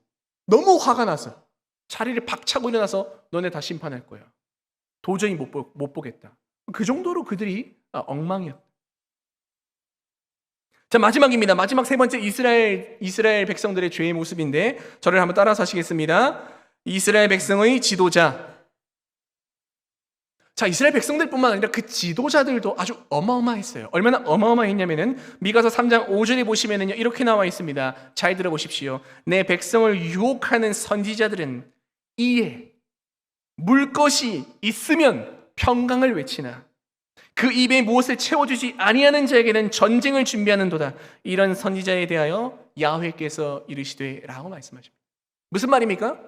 너무 화가 나서 자리를 박차고 일어나서 너네 다 심판할 거야. 도저히 못 보겠다. 그 정도로 그들이 엉망이었다. 자, 마지막입니다. 마지막 세 번째 이스라엘 백성들의 죄의 모습인데 저를 한번 따라서 하시겠습니다. 이스라엘 백성의 지도자. 자, 이스라엘 백성들뿐만 아니라 그 지도자들도 아주 어마어마했어요. 얼마나 어마어마했냐면은 미가서 3장 5절에 보시면은요, 이렇게 나와 있습니다. 잘 들어보십시오. 내 백성을 유혹하는 선지자들은 이에 물 것이 있으면 평강을 외치나 그 입에 무엇을 채워주지 아니하는 자에게는 전쟁을 준비하는도다. 이런 선지자에 대하여 야훼께서 이르시되 라고 말씀하십니다. 무슨 말입니까?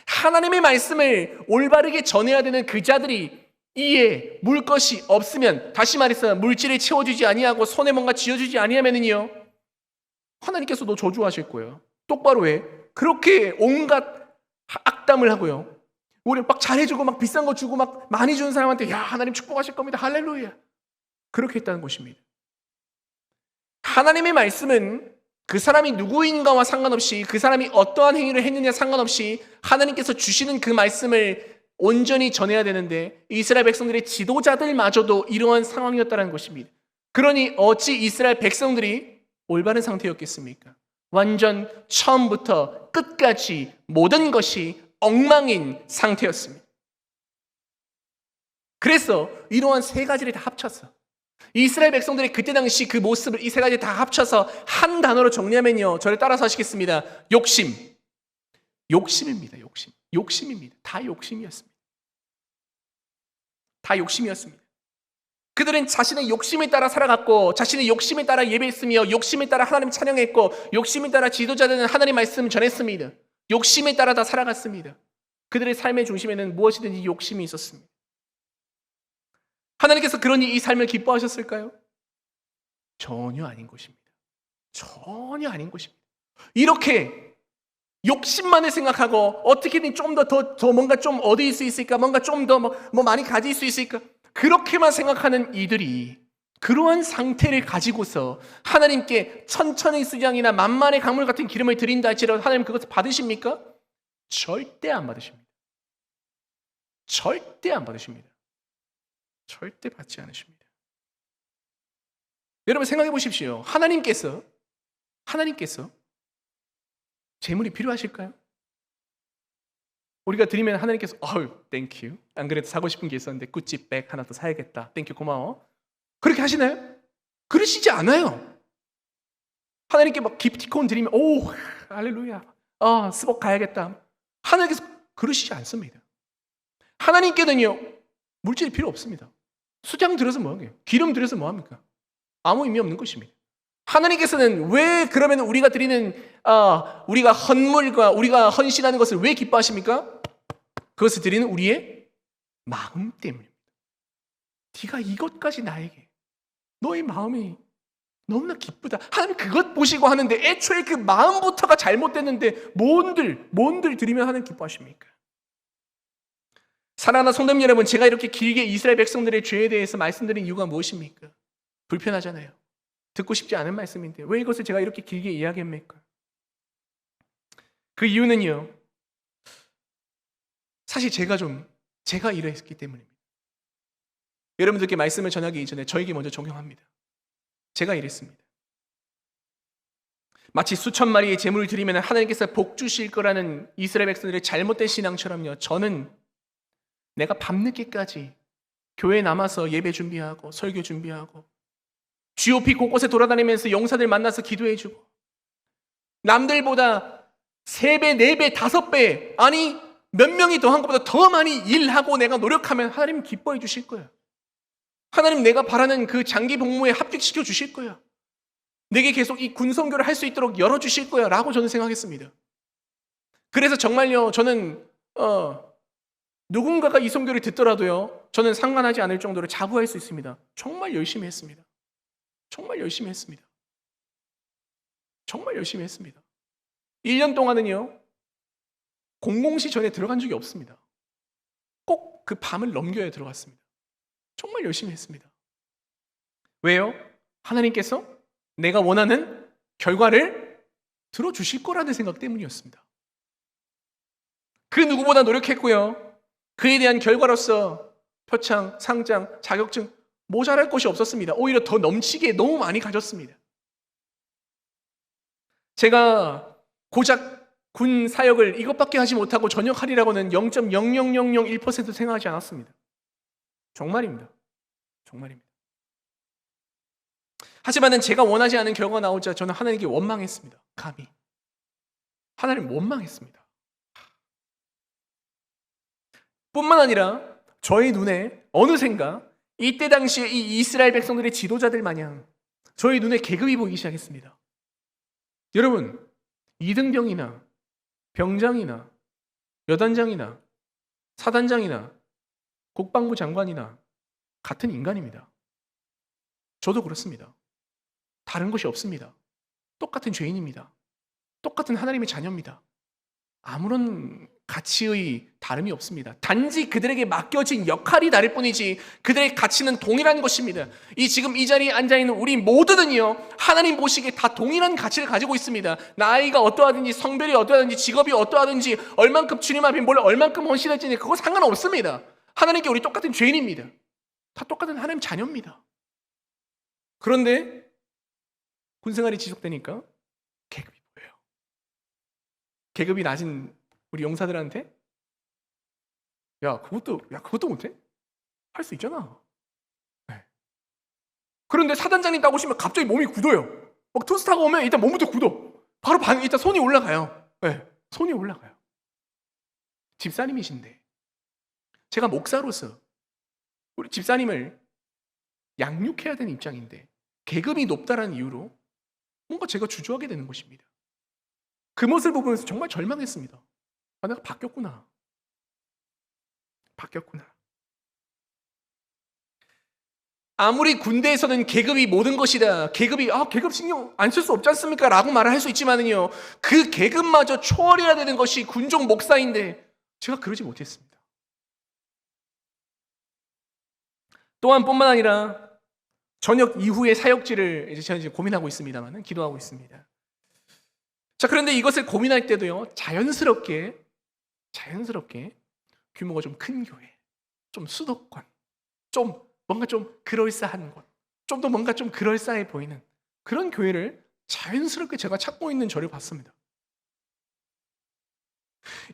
하나님의 말씀을 올바르게 전해야 되는 그 자들이 이에 물 것이 없으면, 다시 말해서 물질을 채워주지 아니하고 손에 뭔가 쥐어주지 아니하면은요, 하나님께서 너 저주하실 거예요. 똑바로 해. 그렇게 온갖 악담을 하고요. 우리 막 잘해주고 막 비싼 거 주고 막 많이 주는 사람한테 야 하나님 축복하실 겁니다. 할렐루야. 그렇게 했다는 것입니다. 하나님의 말씀은 그 사람이 누구인가와 상관없이, 그 사람이 어떠한 행위를 했느냐 상관없이 하나님께서 주시는 그 말씀을 온전히 전해야 되는데, 이스라엘 백성들의 지도자들마저도 이러한 상황이었다는 것입니다. 그러니 어찌 이스라엘 백성들이 올바른 상태였겠습니까? 완전 처음부터 끝까지 모든 것이 엉망인 상태였습니다. 그래서 이러한 세 가지를 다 합쳐서 이스라엘 백성들의 그때 당시 그 모습을 이 세 가지 다 합쳐서 한 단어로 정리하면요, 저를 따라서 하시겠습니다. 욕심. 욕심입니다. 욕심. 욕심입니다. 다 욕심이었습니다. 다 욕심이었습니다. 그들은 자신의 욕심에 따라 살아갔고, 자신의 욕심에 따라 예배했으며, 욕심에 따라 하나님 찬양했고, 욕심에 따라 지도자들은 하나님의 말씀을 전했습니다. 욕심에 따라 다 살아갔습니다. 그들의 삶의 중심에는 무엇이든지 욕심이 있었습니다. 하나님께서 그러니 이 삶을 기뻐하셨을까요? 전혀 아닌 것입니다. 전혀 아닌 것입니다. 이렇게 욕심만을 생각하고 어떻게든 좀 더 뭔가 좀 얻을 수 있을까, 뭔가 좀 더 뭐 많이 가질 수 있을까, 그렇게만 생각하는 이들이 그러한 상태를 가지고서 하나님께 천천의 수장이나 만만의 강물 같은 기름을 드린다 할지라도 하나님 그것을 받으십니까? 절대 안 받으십니다. 절대 안 받으십니다. 절대 받지 않으십니다. 여러분 생각해 보십시오. 하나님께서 재물이 필요하실까요? 우리가 드리면 하나님께서 땡큐. 안 그래도 사고 싶은 게 있었는데 구찌백 하나 더 사야겠다. 땡큐 고마워. 그렇게 하시나요? 그러시지 않아요. 하나님께 막 기프티콘 드리면 할렐루야. 스벅 가야겠다. 하나님께서 그러시지 않습니다. 하나님께는요, 물질이 필요 없습니다. 수장 들여서 뭐하게요? 기름 들여서 뭐합니까? 아무 의미 없는 것입니다. 하나님께서는 왜 그러면 우리가 드리는 우리가 헌물과 우리가 헌신하는 것을 왜 기뻐하십니까? 그것을 드리는 우리의 마음 때문입니다. 네가 이것까지 나에게, 너의 마음이 너무나 기쁘다. 하나님 그것 보시고 하는데 애초에 그 마음부터가 잘못됐는데 뭔들 드리면 하나님 기뻐하십니까? 사랑하는 성도님 여러분, 제가 이렇게 길게 이스라엘 백성들의 죄에 대해서 말씀드린 이유가 무엇입니까? 불편하잖아요. 듣고 싶지 않은 말씀인데 왜 이것을 제가 이렇게 길게 이야기합니까? 그 이유는요, 사실 제가 이랬기 때문입니다. 여러분들께 말씀을 전하기 이전에 저에게 먼저 적용합니다. 제가 이랬습니다. 마치 수천 마리의 제물을 드리면 하나님께서 복 주실 거라는 이스라엘 백성들의 잘못된 신앙처럼요, 저는 내가 밤늦게까지 교회에 남아서 예배 준비하고 설교 준비하고 GOP 곳곳에 돌아다니면서 용사들 만나서 기도해주고 남들보다 3배, 4배, 5배 아니 몇 명이 더 한 것보다 더 많이 일하고 내가 노력하면 하나님 기뻐해 주실 거예요. 하나님 내가 바라는 그 장기 복무에 합격시켜 주실 거예요. 내게 계속 이 군선교를 할 수 있도록 열어주실 거야 라고 저는 생각했습니다. 그래서 정말요, 저는 누군가가 이 선교를 듣더라도요, 저는 상관하지 않을 정도로 자부할 수 있습니다. 정말 열심히 했습니다. 정말 열심히 했습니다. 정말 열심히 했습니다. 1년 동안은요, 공공시 전에 들어간 적이 없습니다. 꼭 그 밤을 넘겨야 들어갔습니다. 정말 열심히 했습니다. 왜요? 하나님께서 내가 원하는 결과를 들어주실 거라는 생각 때문이었습니다. 그 누구보다 노력했고요, 그에 대한 결과로서 표창, 상장, 자격증 모자랄 것이 없었습니다. 오히려 더 넘치게 너무 많이 가졌습니다. 제가 고작 군 사역을 이것밖에 하지 못하고 전역하리라고는 0.00001% 생각하지 않았습니다. 정말입니다. 정말입니다. 하지만 제가 원하지 않은 결과가 나오자 저는 하나님께 원망했습니다. 감히. 하나님 원망했습니다. 뿐만 아니라 저의 눈에 어느샌가 이때 당시에 이 이스라엘 백성들의 지도자들 마냥 저희 눈에 계급이 보이기 시작했습니다. 여러분, 이등병이나 병장이나 여단장이나 사단장이나 국방부 장관이나 같은 인간입니다. 저도 그렇습니다. 다른 것이 없습니다. 똑같은 죄인입니다. 똑같은 하나님의 자녀입니다. 아무런 가치의 다름이 없습니다. 단지 그들에게 맡겨진 역할이 다를 뿐이지 그들의 가치는 동일한 것입니다. 지금 이 자리에 앉아있는 우리 모두는요, 하나님 보시기에 다 동일한 가치를 가지고 있습니다. 나이가 어떠하든지, 성별이 어떠하든지, 직업이 어떠하든지, 얼만큼 주님 앞에 얼만큼 헌신할지 그거 상관없습니다. 하나님께 우리 똑같은 죄인입니다. 다 똑같은 하나님 자녀입니다. 그런데 군생활이 지속되니까 계급이 보여요. 계급이 낮은 우리 용사들한테 그것도 못해? 할 수 있잖아. 네. 그런데 사단장님 딱 오시면 갑자기 몸이 굳어요. 막 투스타가 오면 일단 몸부터 굳어. 바로 일단 손이 올라가요. 네. 손이 올라가요. 집사님이신데 제가 목사로서 우리 집사님을 양육해야 되는 입장인데 계급이 높다라는 이유로 뭔가 제가 주저하게 되는 것입니다. 그 모습을 보면서 정말 절망했습니다. 내가 바뀌었구나. 아무리 군대에서는 계급이 모든 것이다. 계급 신경 안 쓸 수 없지 않습니까? 라고 말을 할 수 있지만은요, 그 계급마저 초월해야 되는 것이 군종 목사인데 제가 그러지 못했습니다. 또한 뿐만 아니라 저녁 이후의 사역지를 제가 지금 고민하고 있습니다만, 기도하고 있습니다. 자, 그런데 이것을 고민할 때도요, 자연스럽게 규모가 좀 큰 교회, 좀 수도권, 좀 뭔가 좀 그럴싸한 곳, 좀 더 뭔가 좀 그럴싸해 보이는 그런 교회를 자연스럽게 제가 찾고 있는 저를 봤습니다.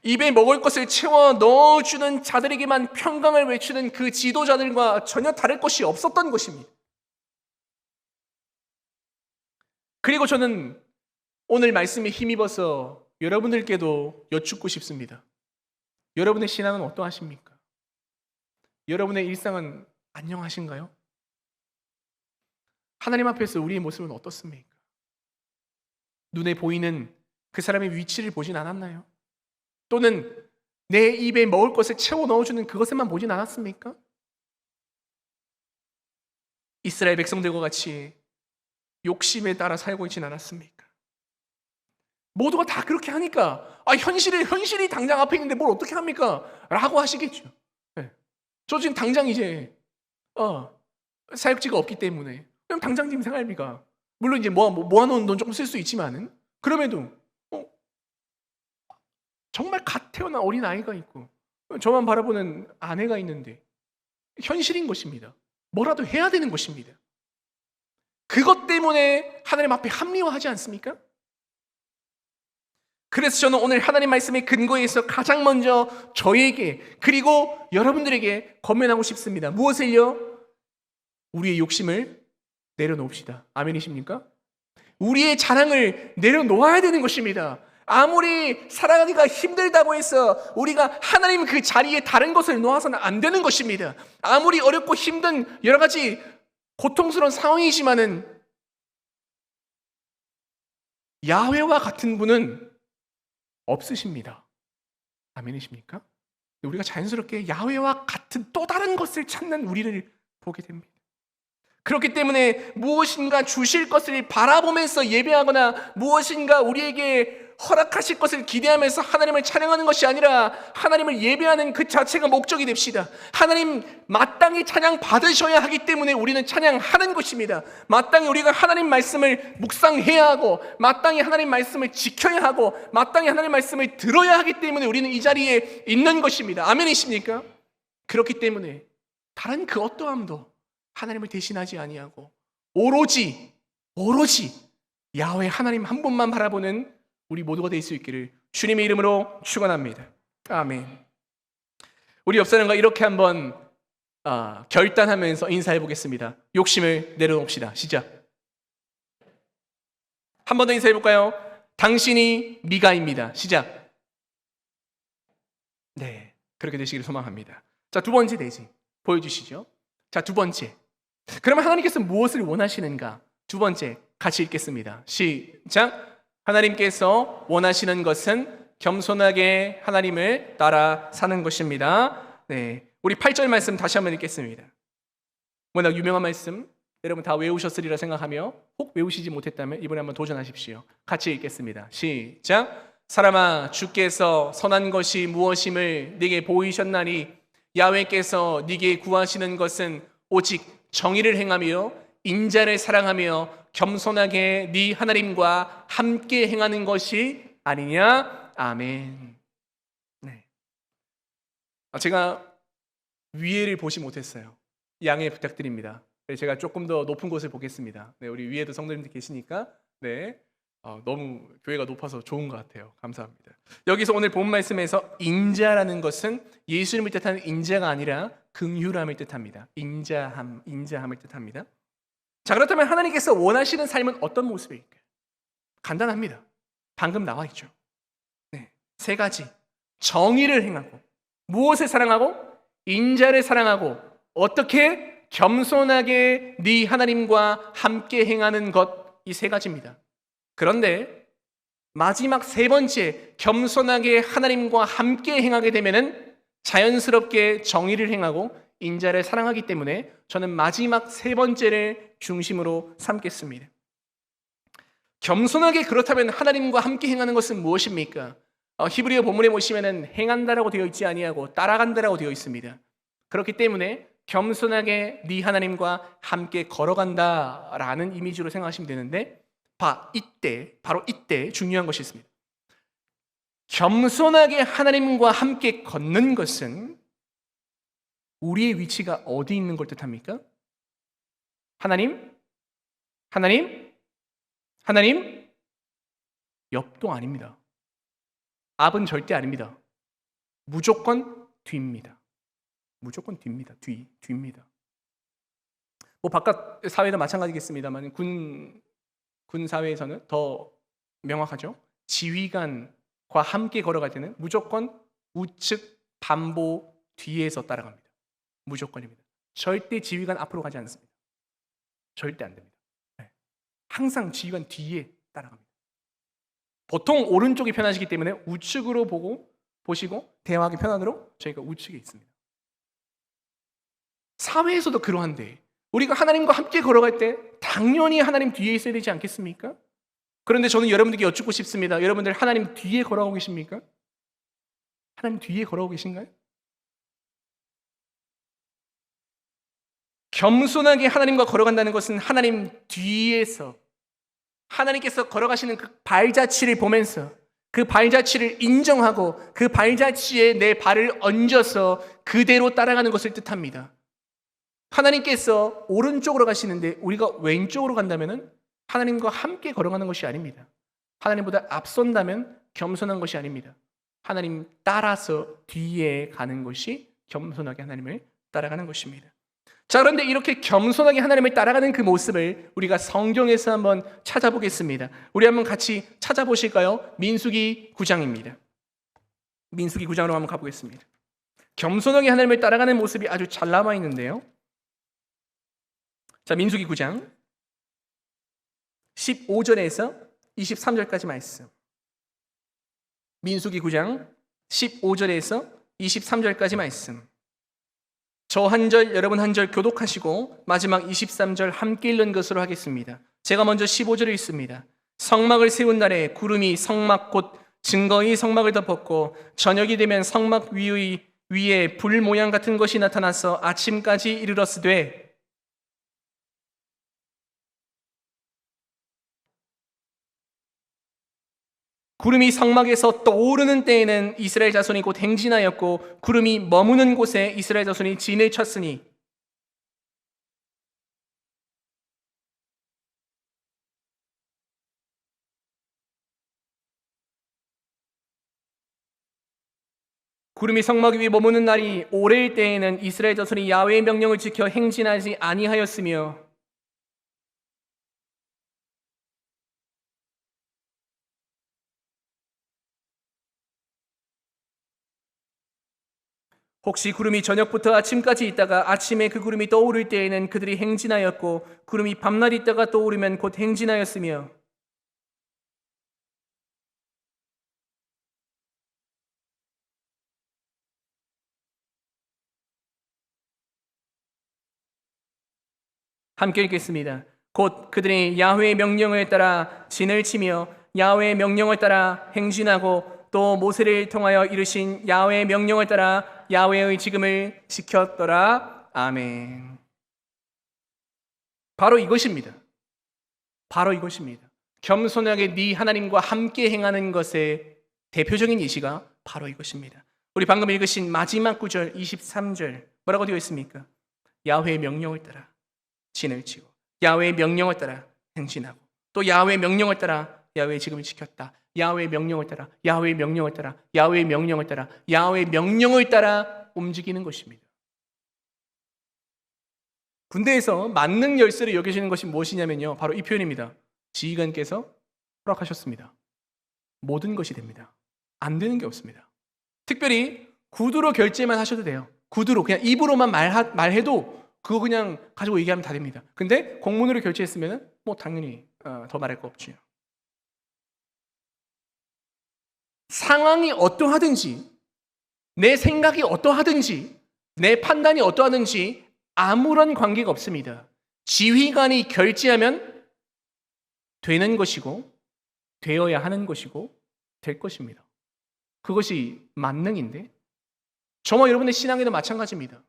입에 먹을 것을 채워 넣어주는 자들에게만 평강을 외치는 그 지도자들과 전혀 다를 것이 없었던 것입니다. 그리고 저는 오늘 말씀에 힘입어서 여러분들께도 여쭙고 싶습니다. 여러분의 신앙은 어떠하십니까? 여러분의 일상은 안녕하신가요? 하나님 앞에서 우리의 모습은 어떻습니까? 눈에 보이는 그 사람의 위치를 보진 않았나요? 또는 내 입에 먹을 것을 채워 넣어주는 그것에만 보진 않았습니까? 이스라엘 백성들과 같이 욕심에 따라 살고 있진 않았습니까? 모두가 다 그렇게 하니까 현실이 당장 앞에 있는데 뭘 어떻게 합니까? 라고 하시겠죠. 네. 저 지금 당장 이제 사역지가 없기 때문에 그럼 당장 지금 생활비가 물론 이제 모아놓은 돈 조금 쓸 수 있지만은 그럼에도 정말 갓 태어난 어린 아이가 있고 저만 바라보는 아내가 있는데 현실인 것입니다. 뭐라도 해야 되는 것입니다. 그것 때문에 하나님 앞에 합리화하지 않습니까? 그래서 저는 오늘 하나님 말씀의 근거에서 가장 먼저 저에게 그리고 여러분들에게 권면하고 싶습니다. 무엇을요? 우리의 욕심을 내려놓읍시다. 아멘이십니까? 우리의 자랑을 내려놓아야 되는 것입니다. 아무리 살아가기가 힘들다고 해서 우리가 하나님 그 자리에 다른 것을 놓아서는 안 되는 것입니다. 아무리 어렵고 힘든 여러 가지 고통스러운 상황이지만은 야훼와 같은 분은 없으십니다. 아멘이십니까? 우리가 자연스럽게 야훼와 같은 또 다른 것을 찾는 우리를 보게 됩니다. 그렇기 때문에 무엇인가 주실 것을 바라보면서 예배하거나 무엇인가 우리에게 허락하실 것을 기대하면서 하나님을 찬양하는 것이 아니라 하나님을 예배하는 그 자체가 목적이 됩시다. 하나님 마땅히 찬양 받으셔야 하기 때문에 우리는 찬양하는 것입니다. 마땅히 우리가 하나님 말씀을 묵상해야 하고 마땅히 하나님 말씀을 지켜야 하고 마땅히 하나님 말씀을 들어야 하기 때문에 우리는 이 자리에 있는 것입니다. 아멘이십니까? 그렇기 때문에 다른 그 어떠함도 하나님을 대신하지 아니하고 오로지 야훼 하나님 한 분만 바라보는 우리 모두가 될 수 있기를 주님의 이름으로 축원합니다. 아멘. 우리 옆 사람과 이렇게 한번 결단하면서 인사해 보겠습니다. 욕심을 내려놓읍시다. 시작. 한 번 더 인사해 볼까요? 당신이 미가입니다. 시작. 네, 그렇게 되시기를 소망합니다. 자, 두 번째 대지 보여주시죠. 자, 두 번째. 그러면 하나님께서 무엇을 원하시는가? 두 번째 같이 읽겠습니다. 시작. 하나님께서 원하시는 것은 겸손하게 하나님을 따라 사는 것입니다. 네, 우리 8절 말씀 다시 한번 읽겠습니다. 워낙 유명한 말씀 여러분 다 외우셨으리라 생각하며 혹 외우시지 못했다면 이번에 한번 도전하십시오. 같이 읽겠습니다. 시작. 사람아, 주께서 선한 것이 무엇임을 네게 보이셨나니 야훼께서 네게 구하시는 것은 오직 정의를 행하며 인자를 사랑하며 겸손하게 네 하나님과 함께 행하는 것이 아니냐. 아멘. 네. 제가 위에를 보지 못했어요. 양해 부탁드립니다. 제가 조금 더 높은 곳을 보겠습니다. 네, 우리 위에도 성도님들 계시니까 네, 너무 교회가 높아서 좋은 것 같아요. 감사합니다. 여기서 오늘 본 말씀에서 인자라는 것은 예수님을 뜻하는 인자가 아니라 긍휼함을 뜻합니다. 인자함을 뜻합니다. 자, 그렇다면 하나님께서 원하시는 삶은 어떤 모습일까요? 간단합니다. 방금 나와 있죠. 네, 세 가지. 정의를 행하고, 무엇을 사랑하고? 인자를 사랑하고, 어떻게? 겸손하게 네 하나님과 함께 행하는 것, 이 세 가지입니다. 그런데 마지막 세 번째, 겸손하게 하나님과 함께 행하게 되면은 자연스럽게 정의를 행하고 인자를 사랑하기 때문에 저는 마지막 세 번째를 중심으로 삼겠습니다. 겸손하게 그렇다면 하나님과 함께 행하는 것은 무엇입니까? 히브리어 본문에 보시면은 행한다라고 되어 있지 아니하고 따라간다라고 되어 있습니다. 그렇기 때문에 겸손하게 네 하나님과 함께 걸어간다라는 이미지로 생각하시면 되는데 바로 이때 중요한 것이 있습니다. 겸손하게 하나님과 함께 걷는 것은 우리의 위치가 어디 있는 걸 뜻합니까? 하나님? 옆도 아닙니다. 앞은 절대 아닙니다. 무조건 뒤입니다. 무조건 뒤입니다. 뭐 바깥 사회도 마찬가지겠습니다만 군 사회에서는 더 명확하죠. 지휘관과 함께 걸어갈 때는 무조건 우측 반보 뒤에서 따라갑니다. 무조건입니다. 절대 지휘관 앞으로 가지 않습니다. 절대 안 됩니다. 네. 항상 지휘관 뒤에 따라갑니다. 보통 오른쪽이 편하시기 때문에 우측으로 보시고 대화하기 편하도록 저희가 우측에 있습니다. 사회에서도 그러한데 우리가 하나님과 함께 걸어갈 때 당연히 하나님 뒤에 있어야 되지 않겠습니까? 그런데 저는 여러분들께 여쭙고 싶습니다. 여러분들 하나님 뒤에 걸어가고 계십니까? 하나님 뒤에 걸어가고 계신가요? 겸손하게 하나님과 걸어간다는 것은 하나님 뒤에서 하나님께서 걸어가시는 그 발자취를 보면서 그 발자취를 인정하고 그 발자취에 내 발을 얹어서 그대로 따라가는 것을 뜻합니다. 하나님께서 오른쪽으로 가시는데 우리가 왼쪽으로 간다면 하나님과 함께 걸어가는 것이 아닙니다. 하나님보다 앞선다면 겸손한 것이 아닙니다. 하나님 따라서 뒤에 가는 것이 겸손하게 하나님을 따라가는 것입니다. 자, 그런데 이렇게 겸손하게 하나님을 따라가는 그 모습을 우리가 성경에서 한번 찾아보겠습니다. 우리 한번 같이 찾아보실까요? 민수기 9장입니다. 민수기 9장으로 한번 가보겠습니다. 겸손하게 하나님을 따라가는 모습이 아주 잘 남아 있는데요. 자, 민수기 9장 15절에서 23절까지 말씀. 민수기 9장 15절에서 23절까지 말씀. 저 한 절, 여러분 한 절 교독하시고 마지막 23절 함께 읽는 것으로 하겠습니다. 제가 먼저 15절을 읽습니다. 성막을 세운 날에 구름이 성막 곧 증거의 성막을 덮었고 저녁이 되면 성막 위에 불 모양 같은 것이 나타나서 아침까지 이르렀으되 구름이 성막에서 떠오르는 때에는 이스라엘 자손이 곧 행진하였고 구름이 머무는 곳에 이스라엘 자손이 진을 쳤으니 구름이 성막 위에 머무는 날이 오래일 때에는 이스라엘 자손이 야훼의 명령을 지켜 행진하지 아니하였으며 혹시 구름이 저녁부터 아침까지 있다가 아침에 그 구름이 떠오를 때에는 그들이 행진하였고 구름이 밤낮 있다가 떠오르면 곧 행진하였으며 함께 읽겠습니다. 곧 그들이 야훼의 명령을 따라 진을 치며 야훼의 명령을 따라 행진하고 또 모세를 통하여 이르신 야훼의 명령을 따라 야훼의 지금을 지켰더라. 아멘. 바로 이것입니다. 바로 이것입니다. 겸손하게 네 하나님과 함께 행하는 것의 대표적인 예시가 바로 이것입니다. 우리 방금 읽으신 마지막 구절 23절 뭐라고 되어 있습니까? 야훼의 명령을 따라 진을 치고 야훼의 명령을 따라 행진하고 또 야훼의 명령을 따라 야훼의 지금을 지켰다. 야훼의 명령을 따라 야훼의 명령을 따라 야훼의 명령을 따라 야훼의 명령을 따라 움직이는 것입니다. 군대에서 만능 열쇠를 여기시는 것이 무엇이냐면요, 바로 이 표현입니다. 지휘관께서 허락하셨습니다. 모든 것이 됩니다. 안 되는 게 없습니다. 특별히 구두로 결제만 하셔도 돼요. 구두로 그냥 입으로만 말해도 그거 그냥 가지고 얘기하면 다 됩니다. 근데 공문으로 결제했으면 뭐 당연히 더 말할 거 없죠. 상황이 어떠하든지 내 생각이 어떠하든지 내 판단이 어떠하든지 아무런 관계가 없습니다. 지휘관이 결제하면 되는 것이고 되어야 하는 것이고 될 것입니다. 그것이 만능인데 저와 여러분의 신앙에도 마찬가지입니다.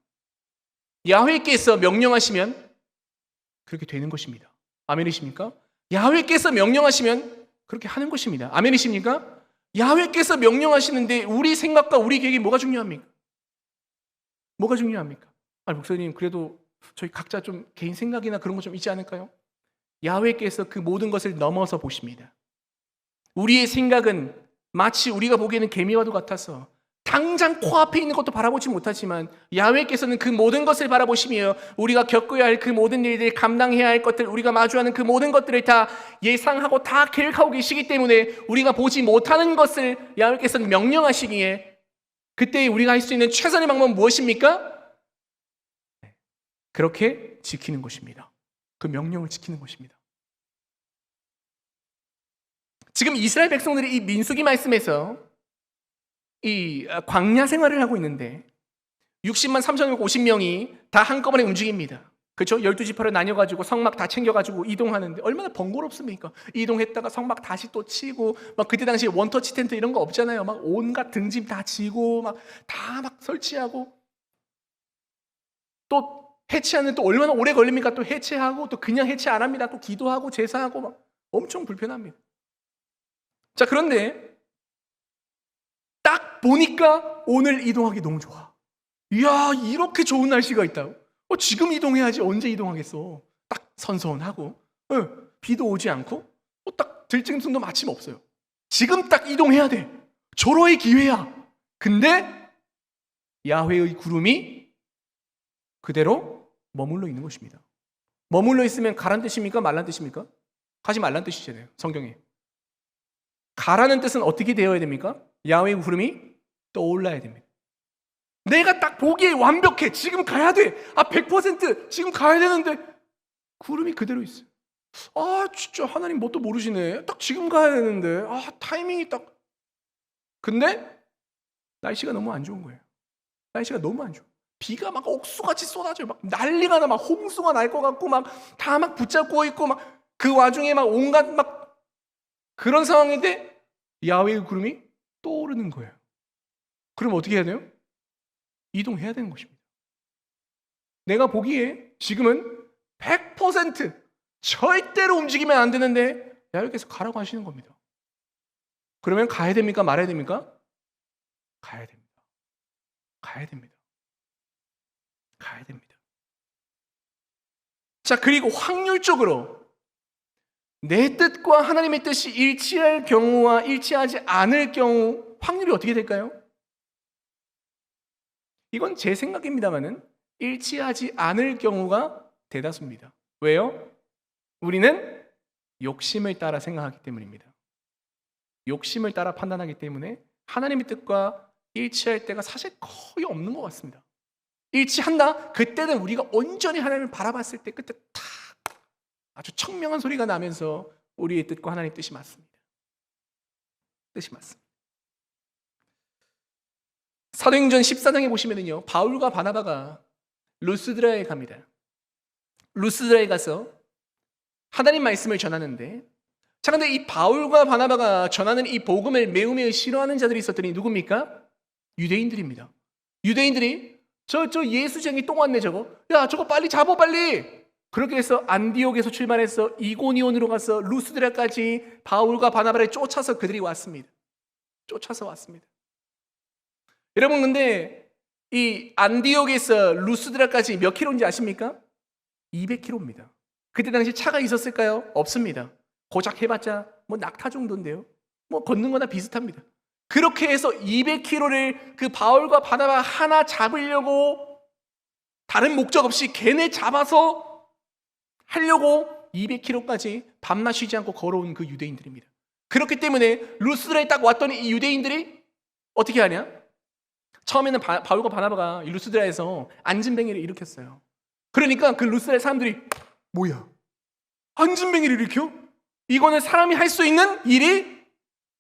야훼께서 명령하시면 그렇게 되는 것입니다. 아멘이십니까? 야훼께서 명령하시면 그렇게 하는 것입니다. 아멘이십니까? 야훼께서 명령하시는데 우리 생각과 우리 계획이 뭐가 중요합니까? 뭐가 중요합니까? 아니 목사님 그래도 저희 각자 좀 개인 생각이나 그런 거 좀 있지 않을까요? 야훼께서 그 모든 것을 넘어서 보십니다. 우리의 생각은 마치 우리가 보기에는 개미와도 같아서 당장 코앞에 있는 것도 바라보지 못하지만 야훼께서는 그 모든 것을 바라보시며 우리가 겪어야 할 그 모든 일들, 감당해야 할 것들, 우리가 마주하는 그 모든 것들을 다 예상하고 다 계획하고 계시기 때문에 우리가 보지 못하는 것을 야훼께서는 명령하시기에 그때 우리가 할 수 있는 최선의 방법은 무엇입니까? 그렇게 지키는 것입니다. 그 명령을 지키는 것입니다. 지금 이스라엘 백성들이 이 민수기 말씀에서 이 광야 생활을 하고 있는데 60만 3,650명이 다 한꺼번에 움직입니다. 그렇죠? 12지파로 나뉘어가지고 성막 다 챙겨가지고 이동하는데 얼마나 번거롭습니까? 이동했다가 성막 다시 또 치고 막 그때 당시에 원터치 텐트 이런 거 없잖아요. 막 온갖 등짐 다 지고 막 다 막 설치하고 또 해체하는 또 얼마나 오래 걸립니까? 또 해체하고 또 그냥 해체 안 합니다. 또 기도하고 제사하고 막 엄청 불편합니다. 자, 그런데 딱 보니까 오늘 이동하기 너무 좋아. 이야, 이렇게 좋은 날씨가 있다고? 지금 이동해야지 언제 이동하겠어? 딱 선선하고 비도 오지 않고 딱 들짐승도 마침 없어요. 지금 딱 이동해야 돼. 절호의 기회야. 근데 야훼의 구름이 그대로 머물러 있는 것입니다. 머물러 있으면 가란 뜻입니까? 말란 뜻입니까? 가지 말란 뜻이잖아요. 성경에. 가라는 뜻은 어떻게 되어야 됩니까? 야훼의 구름이 떠올라야 됩니다. 내가 딱 보기에 완벽해. 지금 가야 돼. 100% 지금 가야 되는데 구름이 그대로 있어요. 진짜 하나님 뭣도 모르시네. 딱 지금 가야 되는데 타이밍이 딱. 근데 날씨가 너무 안 좋은 거예요. 날씨가 너무 안 좋아. 비가 막 옥수같이 쏟아져요. 막 난리가 나. 막 홍수가 날 것 같고 막 다 막 붙잡고 있고 막 그 와중에 막 온갖 막 그런 상황인데 야훼의 구름이 떠오르는 거예요. 그럼 어떻게 해야 돼요? 이동해야 되는 것입니다. 내가 보기에 지금은 100% 절대로 움직이면 안 되는데 야훼께서 가라고 하시는 겁니다. 그러면 가야 됩니까? 말아야 됩니까? 가야 됩니다. 가야 됩니다. 가야 됩니다. 자, 그리고 확률적으로 내 뜻과 하나님의 뜻이 일치할 경우와 일치하지 않을 경우 확률이 어떻게 될까요? 이건 제 생각입니다만은 일치하지 않을 경우가 대다수입니다. 왜요? 우리는 욕심을 따라 생각하기 때문입니다. 욕심을 따라 판단하기 때문에 하나님의 뜻과 일치할 때가 사실 거의 없는 것 같습니다. 일치한다? 그때는 우리가 온전히 하나님을 바라봤을 때 그때 탁 아주 청명한 소리가 나면서 우리의 뜻과 하나님의 뜻이 맞습니다. 뜻이 맞습니다. 사도행전 14장에 보시면요, 바울과 바나바가 루스드라에 갑니다. 루스드라에 가서 하나님 말씀을 전하는데, 자, 근데 이 바울과 바나바가 전하는 이 복음을 매우 싫어하는 자들이 있었더니 누굽니까? 유대인들입니다. 유대인들이 저 예수쟁이 똥 왔네 저거. 야, 저거 빨리 잡아 빨리. 그렇게 해서 안디옥에서 출발해서 이고니온으로 가서 루스드라까지 바울과 바나바를 쫓아서 그들이 왔습니다. 쫓아서 왔습니다. 여러분, 근데 이 안디옥에서 루스드라까지 몇 킬로인지 아십니까? 200킬로입니다. 그때 당시 차가 있었을까요? 없습니다. 고작 해봤자 뭐 낙타 정도인데요. 뭐 걷는 거나 비슷합니다. 그렇게 해서 200킬로를 그 바울과 바나바 하나 잡으려고 다른 목적 없이 걔네 잡아서 하려고 200킬로까지 밤낮 쉬지 않고 걸어온 그 유대인들입니다. 그렇기 때문에 루스드라에 딱 왔더니 이 유대인들이 어떻게 하냐? 처음에는 바울과 바나바가 이 루스드라에서 안진뱅이를 일으켰어요. 그러니까 그 루스드라 사람들이 뭐야? 안진뱅이를 일으켜? 이거는 사람이 할 수 있는 일이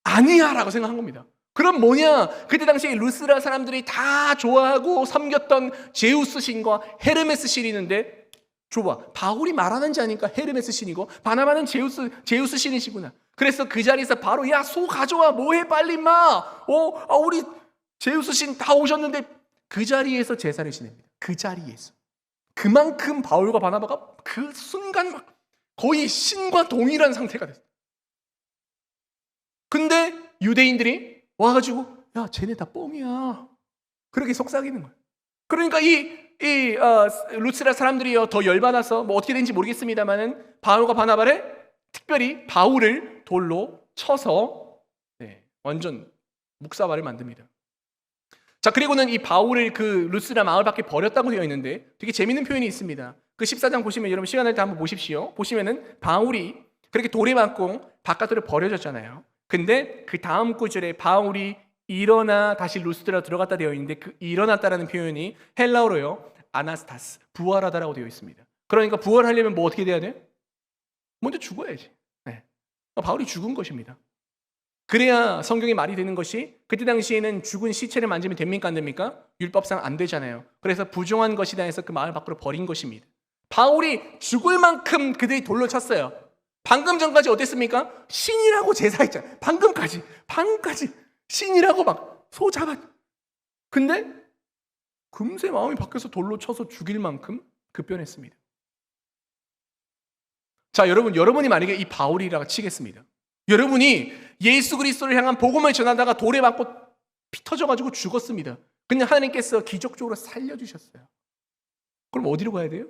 아니야 라고 생각한 겁니다. 그럼 뭐냐? 그때 당시에 루스드라 사람들이 다 좋아하고 섬겼던 제우스 신과 헤르메스 신이 있는데, 줘봐, 바울이 말하는지 아니까 헤르메스 신이고 바나바는 제우스 신이시구나. 그래서 그 자리에서 바로 야, 소 가져와, 뭐해 빨리 마. 우리 제우스 신 다 오셨는데, 그 자리에서 제사를 지냅니다. 그 자리에서. 그만큼 바울과 바나바가 그 순간 막 거의 신과 동일한 상태가 됐어요. 근데 유대인들이 와가지고 야, 쟤네 다 뻥이야. 그렇게 속삭이는 거예요. 그러니까 루스드라 사람들이요 더 열받아서 뭐 어떻게 된지 모르겠습니다만은 바울과 바나바를, 특별히 바울을 돌로 쳐서 완전 묵사발을 만듭니다. 자, 그리고는 이 바울을 그 루스드라 마을 밖에 버렸다고 되어 있는데 되게 재밌는 표현이 있습니다. 그 14장 보시면, 여러분 시간 날 때 한번 보십시오. 보시면은 바울이 그렇게 돌에 맞고 바깥으로 버려졌잖아요. 근데 그 다음 구절에 바울이 일어나 다시 루스드라 들어갔다 되어 있는데, 그 일어났다라는 표현이 헬라어로요 아나스타스, 부활하다라고 되어 있습니다. 그러니까 부활하려면 뭐 어떻게 돼야 돼? 먼저 죽어야지. 바울이 죽은 것입니다. 그래야 성경의 말이 되는 것이, 그때 당시에는 죽은 시체를 만지면 됩니까 안 됩니까? 율법상 안 되잖아요. 그래서 부정한 것이다 해서 그 마을 밖으로 버린 것입니다. 바울이 죽을 만큼 그들이 돌로 쳤어요. 방금 전까지 어땠습니까? 신이라고 제사했잖아요. 방금까지 신이라고 막 소 잡았. 근데 금세 마음이 바뀌어서 돌로 쳐서 죽일 만큼 급변했습니다. 자, 여러분이 만약에 이 바울이라고 치겠습니다. 여러분이 예수 그리스도를 향한 복음을 전하다가 돌에 맞고 피 터져가지고 죽었습니다. 근데 하나님께서 기적적으로 살려주셨어요. 그럼 어디로 가야 돼요?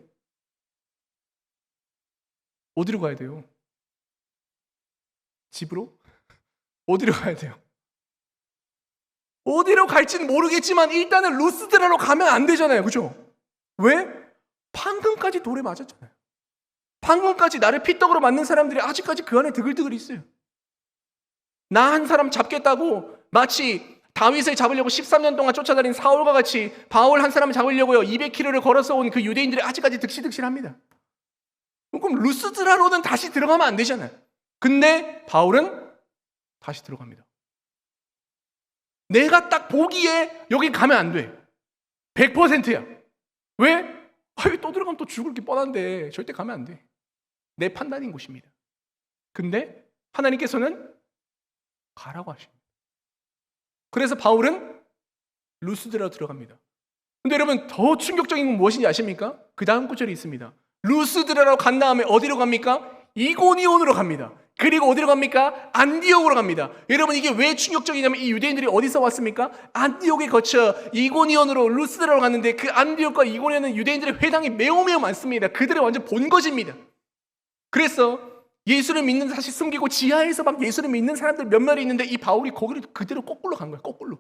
어디로 가야 돼요? 집으로? 어디로 가야 돼요? 어디로 갈지는 모르겠지만 일단은 루스드라로 가면 안 되잖아요. 그죠? 왜? 방금까지 돌에 맞았잖아요. 방금까지 나를 피떡으로 맞는 사람들이 아직까지 그 안에 드글드글 있어요. 나 한 사람 잡겠다고 마치 다윗을 잡으려고 13년 동안 쫓아다닌 사울과 같이 바울 한 사람 잡으려고요 200km를 걸어서 온 그 유대인들이 아직까지 득실득실합니다. 그럼 루스드라로는 다시 들어가면 안 되잖아요. 근데 바울은 다시 들어갑니다. 내가 딱 보기에 여기 가면 안 돼. 100%야. 왜? 여기 또 들어가면 또 죽을 게 뻔한데 절대 가면 안 돼. 내 판단인 곳입니다. 근데 하나님께서는 가라고 하십니다. 그래서 바울은 루스드라로 들어갑니다. 근데 여러분 더 충격적인 건 무엇인지 아십니까? 그 다음 구절이 있습니다. 루스드라로 간 다음에 어디로 갑니까? 이고니온으로 갑니다. 그리고 어디로 갑니까? 안디옥으로 갑니다. 여러분 이게 왜 충격적이냐면 이 유대인들이 어디서 왔습니까? 안디옥에 거쳐 이고니온으로 루스드라로 갔는데, 그 안디옥과 이고니온은 유대인들의 회당이 매우 많습니다. 그들의 완전 본거지입니다. 그래서 예수를 믿는 사실 숨기고 지하에서 막 예수를 믿는 사람들 몇몇이 있는데 이 바울이 거기를 그대로 거꾸로 간 거예요. 거꾸로.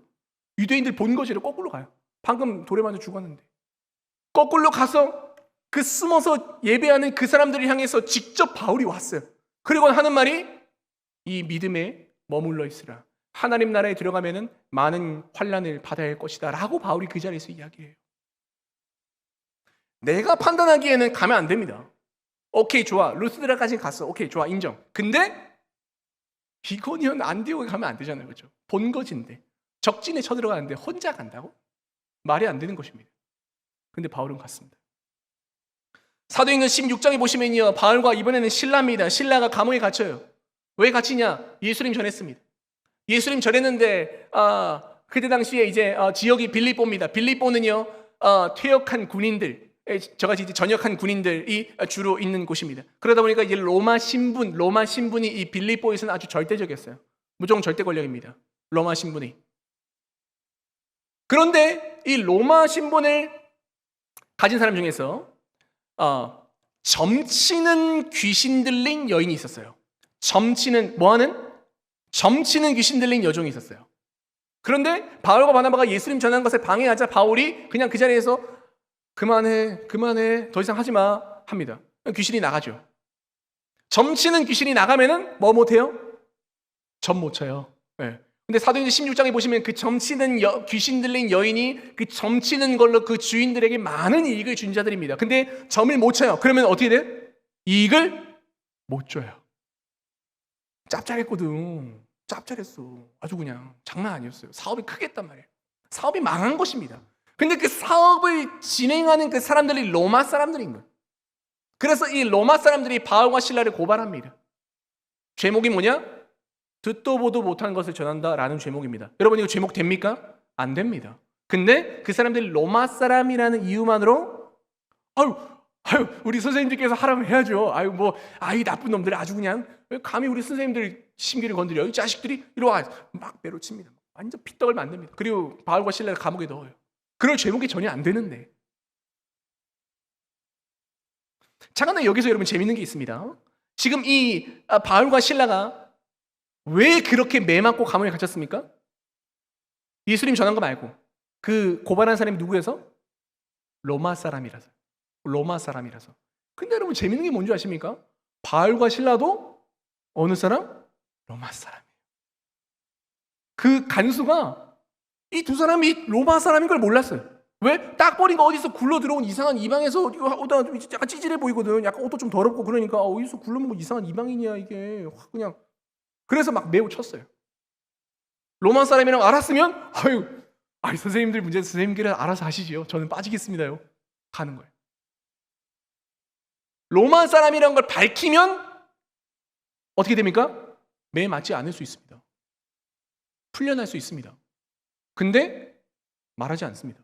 유대인들 본거지로 거꾸로 가요. 방금 돌에 맞아 죽었는데. 거꾸로 가서 그 숨어서 예배하는 그 사람들을 향해서 직접 바울이 왔어요. 그리고 하는 말이 이 믿음에 머물러 있으라. 하나님 나라에 들어가면은 많은 환난을 받아야 할 것이다 라고 바울이 그 자리에서 이야기해요. 내가 판단하기에는 가면 안 됩니다. 오케이 좋아, 루스드라까지 갔어. 오케이 좋아, 인정. 근데 이고니온 안디옥에 가면 안 되잖아요. 그렇죠? 본거지인데 적진에 쳐들어가는데 혼자 간다고? 말이 안 되는 것입니다. 근데 바울은 갔습니다. 사도행전 16장에 보시면요, 바울과 이번에는 실라입니다. 실라가 감옥에 갇혀요. 왜 갇히냐? 예수님 전했습니다. 예수님 전했는데 그때 당시에 이제 지역이 빌립보입니다. 빌립보는요, 퇴역한 군인들, 저같이 이제 전역한 군인들이 주로 있는 곳입니다. 그러다 보니까 이제 로마 신분이 이 빌립보에서는 아주 절대적이었어요. 무조건 절대 권력입니다. 로마 신분이. 그런데 이 로마 신분을 가진 사람 중에서 점치는 귀신 들린 여인이 있었어요. 점치는 귀신 들린 여종이 있었어요. 그런데 바울과 바나바가 예수님 전한 것을 방해하자 바울이 그냥 그 자리에서 그만해, 더 이상 하지 마 합니다. 귀신이 나가죠. 점치는 귀신이 나가면은 뭐 못해요? 점 못 쳐요. 네. 근데 사도행전 16장에 보시면 그 점치는 귀신 들린 여인이 그 점치는 걸로 그 주인들에게 많은 이익을 준 자들입니다. 근데 점을 못 쳐요. 그러면 어떻게 돼? 이익을 못 줘요. 짭짤했거든. 짭짤했어. 아주 그냥 장난 아니었어요. 사업이 크게 했단 말이에요. 사업이 망한 것입니다. 근데 그 사업을 진행하는 그 사람들이 로마 사람들인 거예요. 그래서 이 로마 사람들이 바울과 실라를 고발합니다. 제목이 뭐냐? 듣도 보도 못한 것을 전한다라는 제목입니다. 여러분 이거 제목 됩니까? 안 됩니다. 근데 그 사람들이 로마 사람이라는 이유만으로 우리 선생님들께서 하라면 해야죠. 이 나쁜 놈들이 아주 그냥 왜 감히 우리 선생님들 심기를 건드려? 이 자식들이 이리 와 막 매로칩니다. 완전 피떡을 만듭니다. 그리고 바울과 실라를 감옥에 넣어요. 그럴 제목이 전혀 안 되는데. 잠깐 여기서 여러분 재밌는 게 있습니다. 지금 이 바울과 실라가 왜 그렇게 매 맞고 감옥에 갇혔습니까? 예수님 전한 거 말고 그 고발한 사람이 누구여서? 로마 사람이라서. 근데 여러분 재밌는 게 뭔지 아십니까? 바울과 실라도 어느 사람? 로마 사람이에요. 그 간수가 이 두 사람이 로마 사람인 걸 몰랐어요. 왜? 딱 보니까 어디서 굴러 들어온 이상한 이방에서 약간 찌질해 보이거든. 약간 옷도 좀 더럽고 그러니까 어디서 굴러먹은 이상한 이방인이야 이게. 확 그냥. 그래서 막 매우 쳤어요. 로마 사람이라고 알았으면 선생님들 문제 선생님끼리 알아서 하시지요. 저는 빠지겠습니다요. 가는 거예요. 로마 사람이라는 걸 밝히면 어떻게 됩니까? 매 맞지 않을 수 있습니다. 풀려날 수 있습니다. 근데 말하지 않습니다.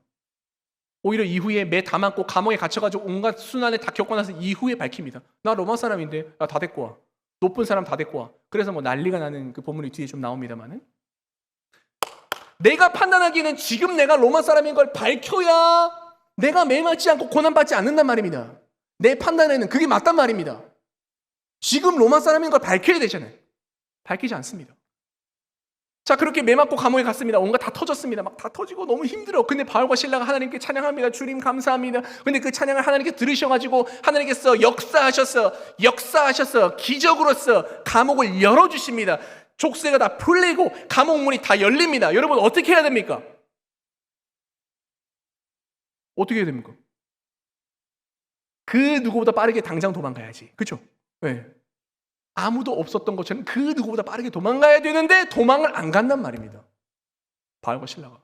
오히려 이후에 매 다 맞고 감옥에 갇혀가지고 온갖 순환을 다 겪고 나서 이후에 밝힙니다. 나 로마 사람인데 다 데리고 와. 높은 사람 다 데리고 와. 그래서 뭐 난리가 나는 그 본문이 뒤에 좀 나옵니다만은 내가 판단하기에는 지금 내가 로마 사람인 걸 밝혀야 내가 매 맞지 않고 고난받지 않는단 말입니다. 내 판단에는 그게 맞단 말입니다. 지금 로마 사람인 걸 밝혀야 되잖아요. 밝히지 않습니다. 자, 그렇게 매 맞고 감옥에 갔습니다. 온갖 다 터졌습니다. 막 다 터지고 너무 힘들어. 근데 바울과 실라가 하나님께 찬양합니다. 주님 감사합니다. 근데 그 찬양을 하나님께 들으셔가지고 하나님께서 역사하셔서 기적으로서 감옥을 열어주십니다. 족쇄가 다 풀리고 감옥 문이 다 열립니다. 여러분 어떻게 해야 됩니까? 어떻게 해야 됩니까? 그 누구보다 빠르게 당장 도망가야지. 그렇죠? 네. 아무도 없었던 것처럼 그 누구보다 빠르게 도망가야 되는데 도망을 안 간단 말입니다. 바울과 실라가.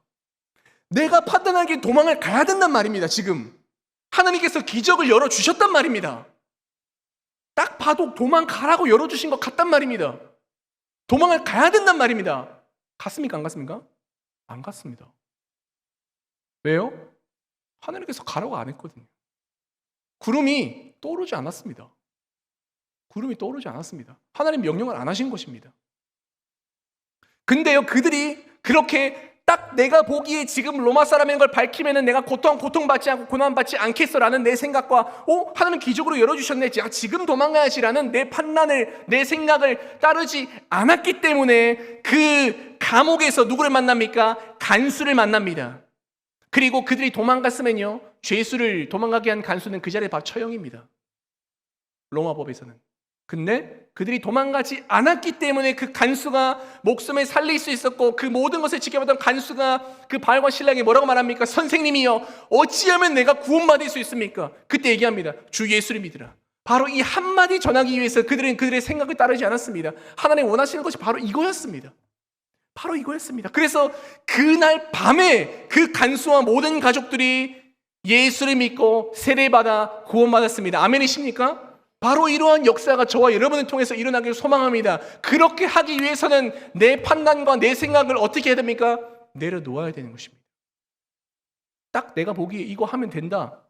내가 판단하기에 도망을 가야 된단 말입니다. 지금 하나님께서 기적을 열어주셨단 말입니다. 딱 봐도 도망가라고 열어주신 것 같단 말입니다. 도망을 가야 된단 말입니다. 갔습니까? 안 갔습니까? 안 갔습니다. 왜요? 하나님께서 가라고 안 했거든요. 구름이 떠오르지 않았습니다. 하나님 명령을 안 하신 것입니다. 근데요, 그들이 그렇게 딱 내가 보기에 지금 로마 사람인 걸 밝히면은 내가 고통받지 않고 고난받지 않겠어라는 내 생각과 하나님 기적으로 열어주셨네. 지금 도망가야지라는 내 판단을, 내 생각을 따르지 않았기 때문에 그 감옥에서 누구를 만납니까? 간수를 만납니다. 그리고 그들이 도망갔으면요, 죄수를 도망가게 한 간수는 그 자리에 바로 처형입니다. 로마법에서는. 근데 그들이 도망가지 않았기 때문에 그 간수가 목숨을 살릴 수 있었고, 그 모든 것을 지켜봤던 간수가 그 바울과 실라에게 뭐라고 말합니까? 선생님이여, 어찌하면 내가 구원받을 수 있습니까? 그때 얘기합니다. 주 예수를 믿으라. 바로 이 한마디 전하기 위해서 그들은 그들의 생각을 따르지 않았습니다. 하나님 원하시는 것이 바로 이거였습니다. 그래서 그날 밤에 그 간수와 모든 가족들이 예수를 믿고 세례받아 구원받았습니다. 아멘이십니까? 바로 이러한 역사가 저와 여러분을 통해서 일어나기를 소망합니다. 그렇게 하기 위해서는 내 판단과 내 생각을 어떻게 해야 됩니까? 내려놓아야 되는 것입니다. 딱 내가 보기에 이거 하면 된다.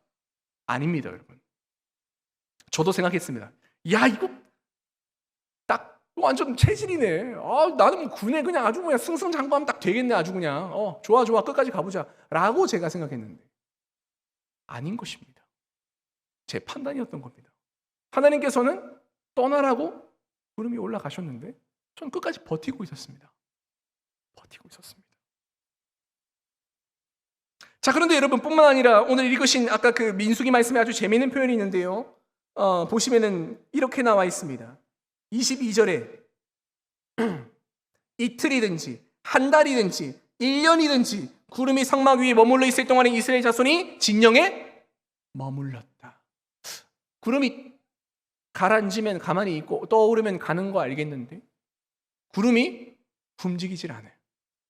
아닙니다, 여러분. 저도 생각했습니다. 야, 이거 딱 완전 체질이네. 나는 군에 그냥 아주 그냥 승승장구하면 딱 되겠네, 아주 그냥. 좋아, 끝까지 가보자. 라고 제가 생각했는데 아닌 것입니다. 제 판단이었던 겁니다. 하나님께서는 떠나라고 구름이 올라가셨는데 전 끝까지 버티고 있었습니다. 자, 그런데 여러분 뿐만 아니라 오늘 읽으신 아까 그 민수기 말씀에 아주 재미있는 표현이 있는데요. 보시면은 이렇게 나와 있습니다. 22절에 이틀이든지 한 달이든지 1년이든지 구름이 성막 위에 머물러 있을 동안에 이스라엘 자손이 진영에 머물렀다. 구름이 가라앉으면 가만히 있고 떠오르면 가는 거 알겠는데 구름이 움직이질 않아요.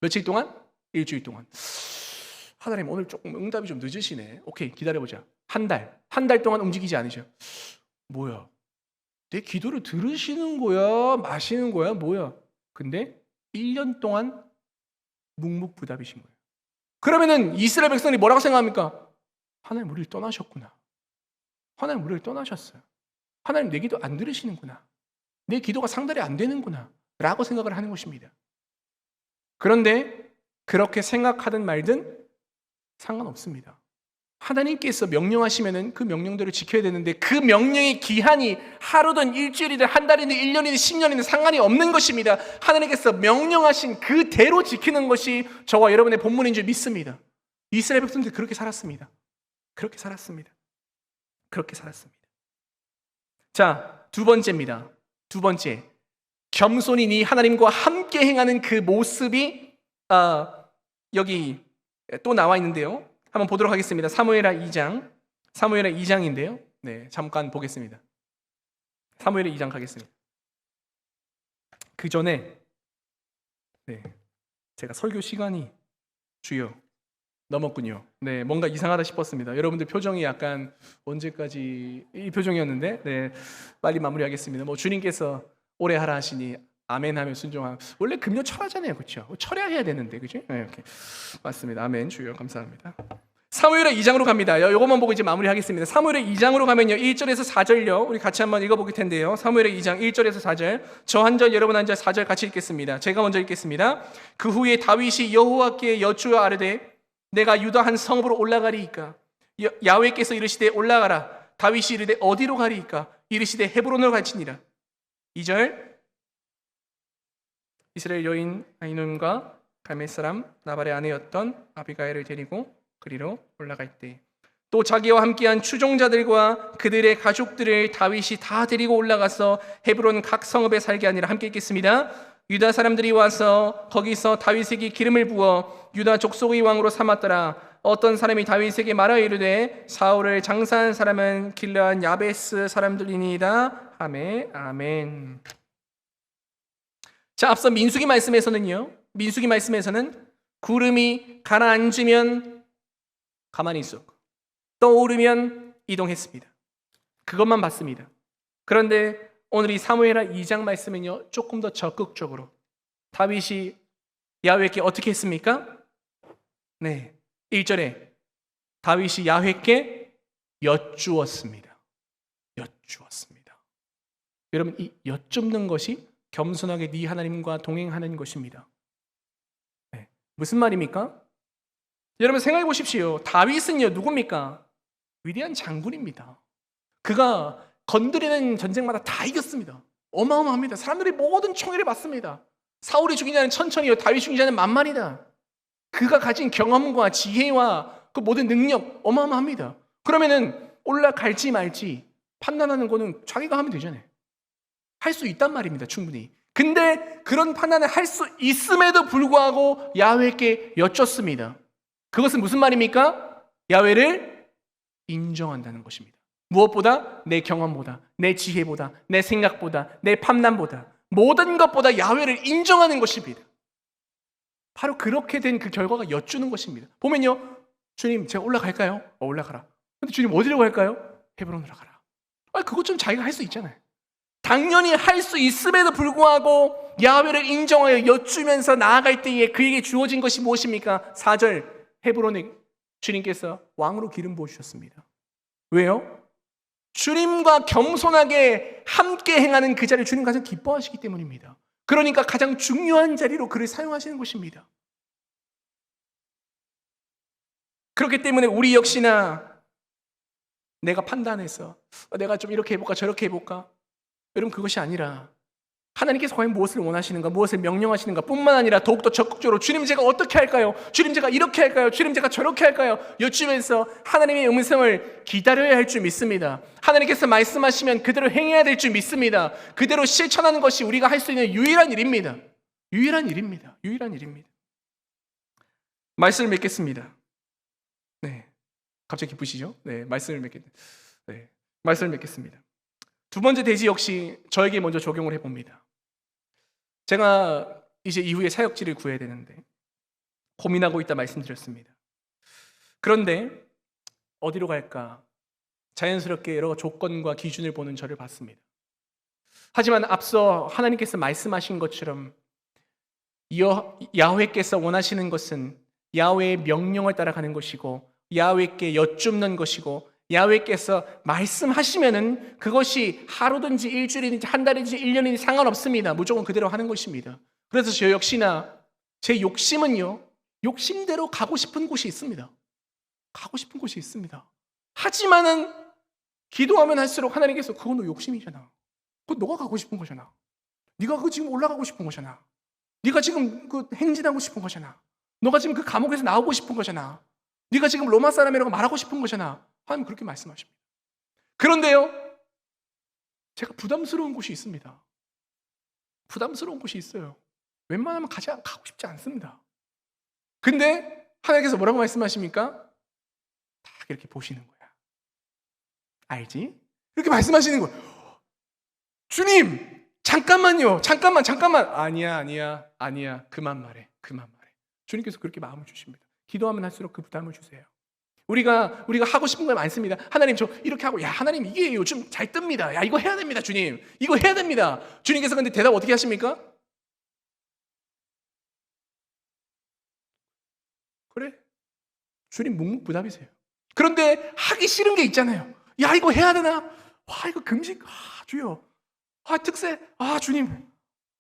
며칠 동안? 일주일 동안. 하나님 오늘 조금 응답이 좀 늦으시네. 오케이, 기다려보자. 한 달 동안 움직이지 않으셔. 뭐야? 내 기도를 들으시는 거야? 마시는 거야? 뭐야? 근데 1년 동안 묵묵부답이신 거예요. 그러면은 이스라엘 백성이 뭐라고 생각합니까? 하나님 우리를 떠나셨구나. 하나님 우리를 떠나셨어요. 하나님 내 기도 안 들으시는구나. 내 기도가 상달이 안 되는구나. 라고 생각을 하는 것입니다. 그런데 그렇게 생각하든 말든 상관없습니다. 하나님께서 명령하시면은 그 명령대로 지켜야 되는데 그 명령의 기한이 하루든 일주일이든 한 달이든 1년이든 10년이든 상관이 없는 것입니다. 하나님께서 명령하신 그대로 지키는 것이 저와 여러분의 본문인 줄 믿습니다. 이스라엘 백성들 그렇게 살았습니다. 자, 두 번째입니다. 두 번째, 겸손히 네 하나님과 함께 행하는 그 모습이 여기 또 나와 있는데요. 한번 보도록 하겠습니다. 사무엘하 2장인데요. 네, 잠깐 보겠습니다. 사무엘하 2장 가겠습니다. 그 전에 제가 설교 시간이 주여 넘었군요. 네, 뭔가 이상하다 싶었습니다. 여러분들 표정이 약간 언제까지 이 표정이었는데, 빨리 마무리하겠습니다. 주님께서 오래 하라 하시니 아멘하며 순종하면 원래 금요 철하잖아요, 그렇죠? 철야해야 되는데, 그죠? 네, 이렇게 맞습니다. 아멘, 주여 감사합니다. 사무엘하 2장으로 갑니다. 이것만 보고 이제 마무리하겠습니다. 사무엘하 2장으로 가면요, 1절에서 4절요, 우리 같이 한번 읽어보길 텐데요. 사무엘하 2장 1절에서 4절, 저 한 절, 여러분 한 절, 4절 같이 읽겠습니다. 제가 먼저 읽겠습니다. 그 후에 다윗이 여호와께 여쭈어 아뢰되 내가 유다 한 성읍으로 올라가리이까? 야훼께서 이르시되 올라가라. 다윗이 이르되 어디로 가리이까? 이르시되 헤브론으로 갈지니라. 2절, 이스라엘 여인 아히노임과 갈멜 사람 나발의 아내였던 아비가일을 데리고 그리로 올라갈 때 또 자기와 함께한 추종자들과 그들의 가족들을 다윗이 다 데리고 올라가서 헤브론 각 성읍에 살게 하니라. 함께 읽겠습니다. 유다 사람들이 와서 거기서 다윗에게 기름을 부어 유다 족속의 왕으로 삼았더라. 어떤 사람이 다윗에게 말하여 이르되 사울을 장사한 사람은 길르앗 야베스 사람들이니이다 하매. 아멘. 자, 앞서 민수기 말씀에서는 구름이 가라앉으면 가만히 있었고 떠오르면 이동했습니다. 그것만 봤습니다. 그런데 오늘 이 사무엘하 2장 말씀은요, 조금 더 적극적으로 다윗이 야훼께 어떻게 했습니까? 1절에 다윗이 야훼께 여쭈었습니다. 여러분, 이 여쭙는 것이 겸손하게 네 하나님과 동행하는 것입니다. 무슨 말입니까? 여러분 생각해 보십시오. 다윗은요, 누굽니까? 위대한 장군입니다. 그가 건드리는 전쟁마다 다 이겼습니다. 어마어마합니다. 사람들이 모든 총애를 받습니다. 사울이 죽인 자는 천천히요, 다윗이 죽인 자는 만만이다. 그가 가진 경험과 지혜와 그 모든 능력 어마어마합니다. 그러면은 올라갈지 말지 판단하는 거는 자기가 하면 되잖아요. 할 수 있단 말입니다, 충분히. 근데 그런 판단을 할 수 있음에도 불구하고 야훼께 여쭙습니다. 그것은 무슨 말입니까? 야훼를 인정한다는 것입니다. 무엇보다? 내 경험보다, 내 지혜보다, 내 생각보다, 내 판단보다, 모든 것보다 야훼를 인정하는 것입니다. 바로 그렇게 된 그 결과가 여쭈는 것입니다. 보면요, 주님 제가 올라갈까요? 올라가라. 근데 주님 어디로 갈까요? 헤브론으로 가라. 그것 좀 자기가 할 수 있잖아요. 당연히 할 수 있음에도 불구하고 야훼를 인정하여 여쭈면서 나아갈 때에 그에게 주어진 것이 무엇입니까? 4절 헤브론에 주님께서 왕으로 기름 부어주셨습니다. 왜요? 주님과 겸손하게 함께 행하는 그 자리를 주님 가장 기뻐하시기 때문입니다. 그러니까 가장 중요한 자리로 그를 사용하시는 것입니다. 그렇기 때문에 우리 역시나 내가 판단해서 내가 좀 이렇게 해볼까 저렇게 해볼까, 여러분 그것이 아니라 하나님께서 과연 무엇을 원하시는가, 무엇을 명령하시는가 뿐만 아니라 더욱더 적극적으로 주님 제가 어떻게 할까요? 주님 제가 이렇게 할까요? 주님 제가 저렇게 할까요? 여쭈면서 하나님의 음성을 기다려야 할 줄 믿습니다. 하나님께서 말씀하시면 그대로 행해야 될 줄 믿습니다. 그대로 실천하는 것이 우리가 할 수 있는 유일한 일입니다. 유일한 일입니다. 유일한 일입니다. 말씀을 맺겠습니다. 네, 갑자기 기쁘시죠? 네, 말씀을 맺겠습니다. 두 번째 대지 역시 저에게 먼저 적용을 해봅니다. 제가 이제 이후에 사역지를 구해야 되는데 고민하고 있다 말씀드렸습니다. 그런데 어디로 갈까? 자연스럽게 여러 조건과 기준을 보는 저를 봤습니다. 하지만 앞서 하나님께서 말씀하신 것처럼 야훼께서 원하시는 것은 야훼의 명령을 따라가는 것이고 야훼께 여쭙는 것이고 야훼께서 말씀하시면은 그것이 하루든지 일주일이든지 한 달이든지 1년이든지 상관없습니다. 무조건 그대로 하는 것입니다. 그래서 저 역시나 제 욕심은요, 욕심대로 가고 싶은 곳이 있습니다. 가고 싶은 곳이 있습니다. 하지만은 기도하면 할수록 하나님께서 그건 너 욕심이잖아. 그건 너가 가고 싶은 거잖아. 네가 그 지금 올라가고 싶은 거잖아. 네가 지금 그 행진하고 싶은 거잖아. 너가 지금 그 감옥에서 나오고 싶은 거잖아. 네가 지금 로마 사람이라고 말하고 싶은 거잖아. 하나님 그렇게 말씀하십니다. 그런데요, 제가 부담스러운 곳이 있습니다. 부담스러운 곳이 있어요. 웬만하면 가고 싶지 않습니다. 근데 하나님께서 뭐라고 말씀하십니까? 딱 이렇게 보시는 거야. 알지? 이렇게 말씀하시는 거예요. 주님, 잠깐만요. 잠깐만. 아니야. 그만 말해. 주님께서 그렇게 마음을 주십니다. 기도하면 할수록 그 부담을 주세요. 우리가 하고 싶은 거 많습니다. 하나님 저 이렇게 하고, 야 하나님 이게 요즘 잘 뜹니다. 야 이거 해야 됩니다. 주님 이거 해야 됩니다. 주님께서 근데 대답 어떻게 하십니까? 그래, 주님 묵묵부답이세요. 그런데 하기 싫은 게 있잖아요. 야 이거 해야 되나? 와 이거 금식, 주여, 특세, 주님,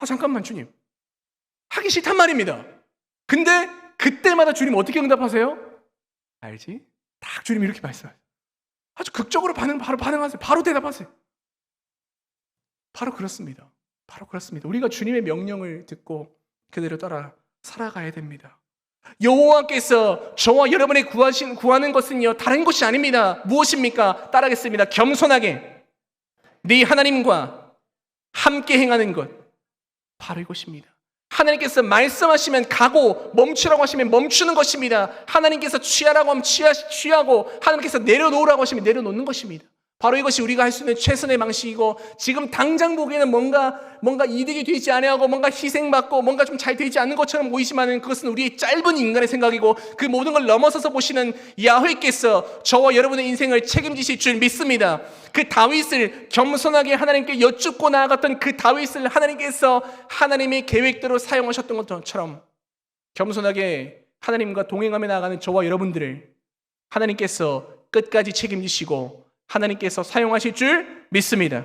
잠깐만 주님, 하기 싫단 말입니다. 근데 그때마다 주님 어떻게 응답하세요? 알지? 딱 주님이 이렇게 말씀하세요. 아주 극적으로 바로 반응하세요. 바로 대답하세요. 바로 그렇습니다. 우리가 주님의 명령을 듣고 그대로 따라 살아가야 됩니다. 여호와께서 저와 여러분이 구하는 것은요, 다른 것이 아닙니다. 무엇입니까? 따라하겠습니다. 겸손하게 네 하나님과 함께 행하는 것, 바로 이것입니다. 하나님께서 말씀하시면 가고, 멈추라고 하시면 멈추는 것입니다. 하나님께서 취하라고 하면 취하고, 하나님께서 내려놓으라고 하시면 내려놓는 것입니다. 바로 이것이 우리가 할 수 있는 최선의 방식이고, 지금 당장 보기에는 뭔가 이득이 되지 아니하고 뭔가 희생받고 뭔가 좀 잘 되지 않는 것처럼 보이지만 그것은 우리의 짧은 인간의 생각이고, 그 모든 걸 넘어서서 보시는 야훼께서 저와 여러분의 인생을 책임지실 줄 믿습니다. 그 다윗을 겸손하게 하나님께 여쭙고 나아갔던 그 다윗을 하나님께서 하나님의 계획대로 사용하셨던 것처럼 겸손하게 하나님과 동행하며 나아가는 저와 여러분들을 하나님께서 끝까지 책임지시고 하나님께서 사용하실 줄 믿습니다.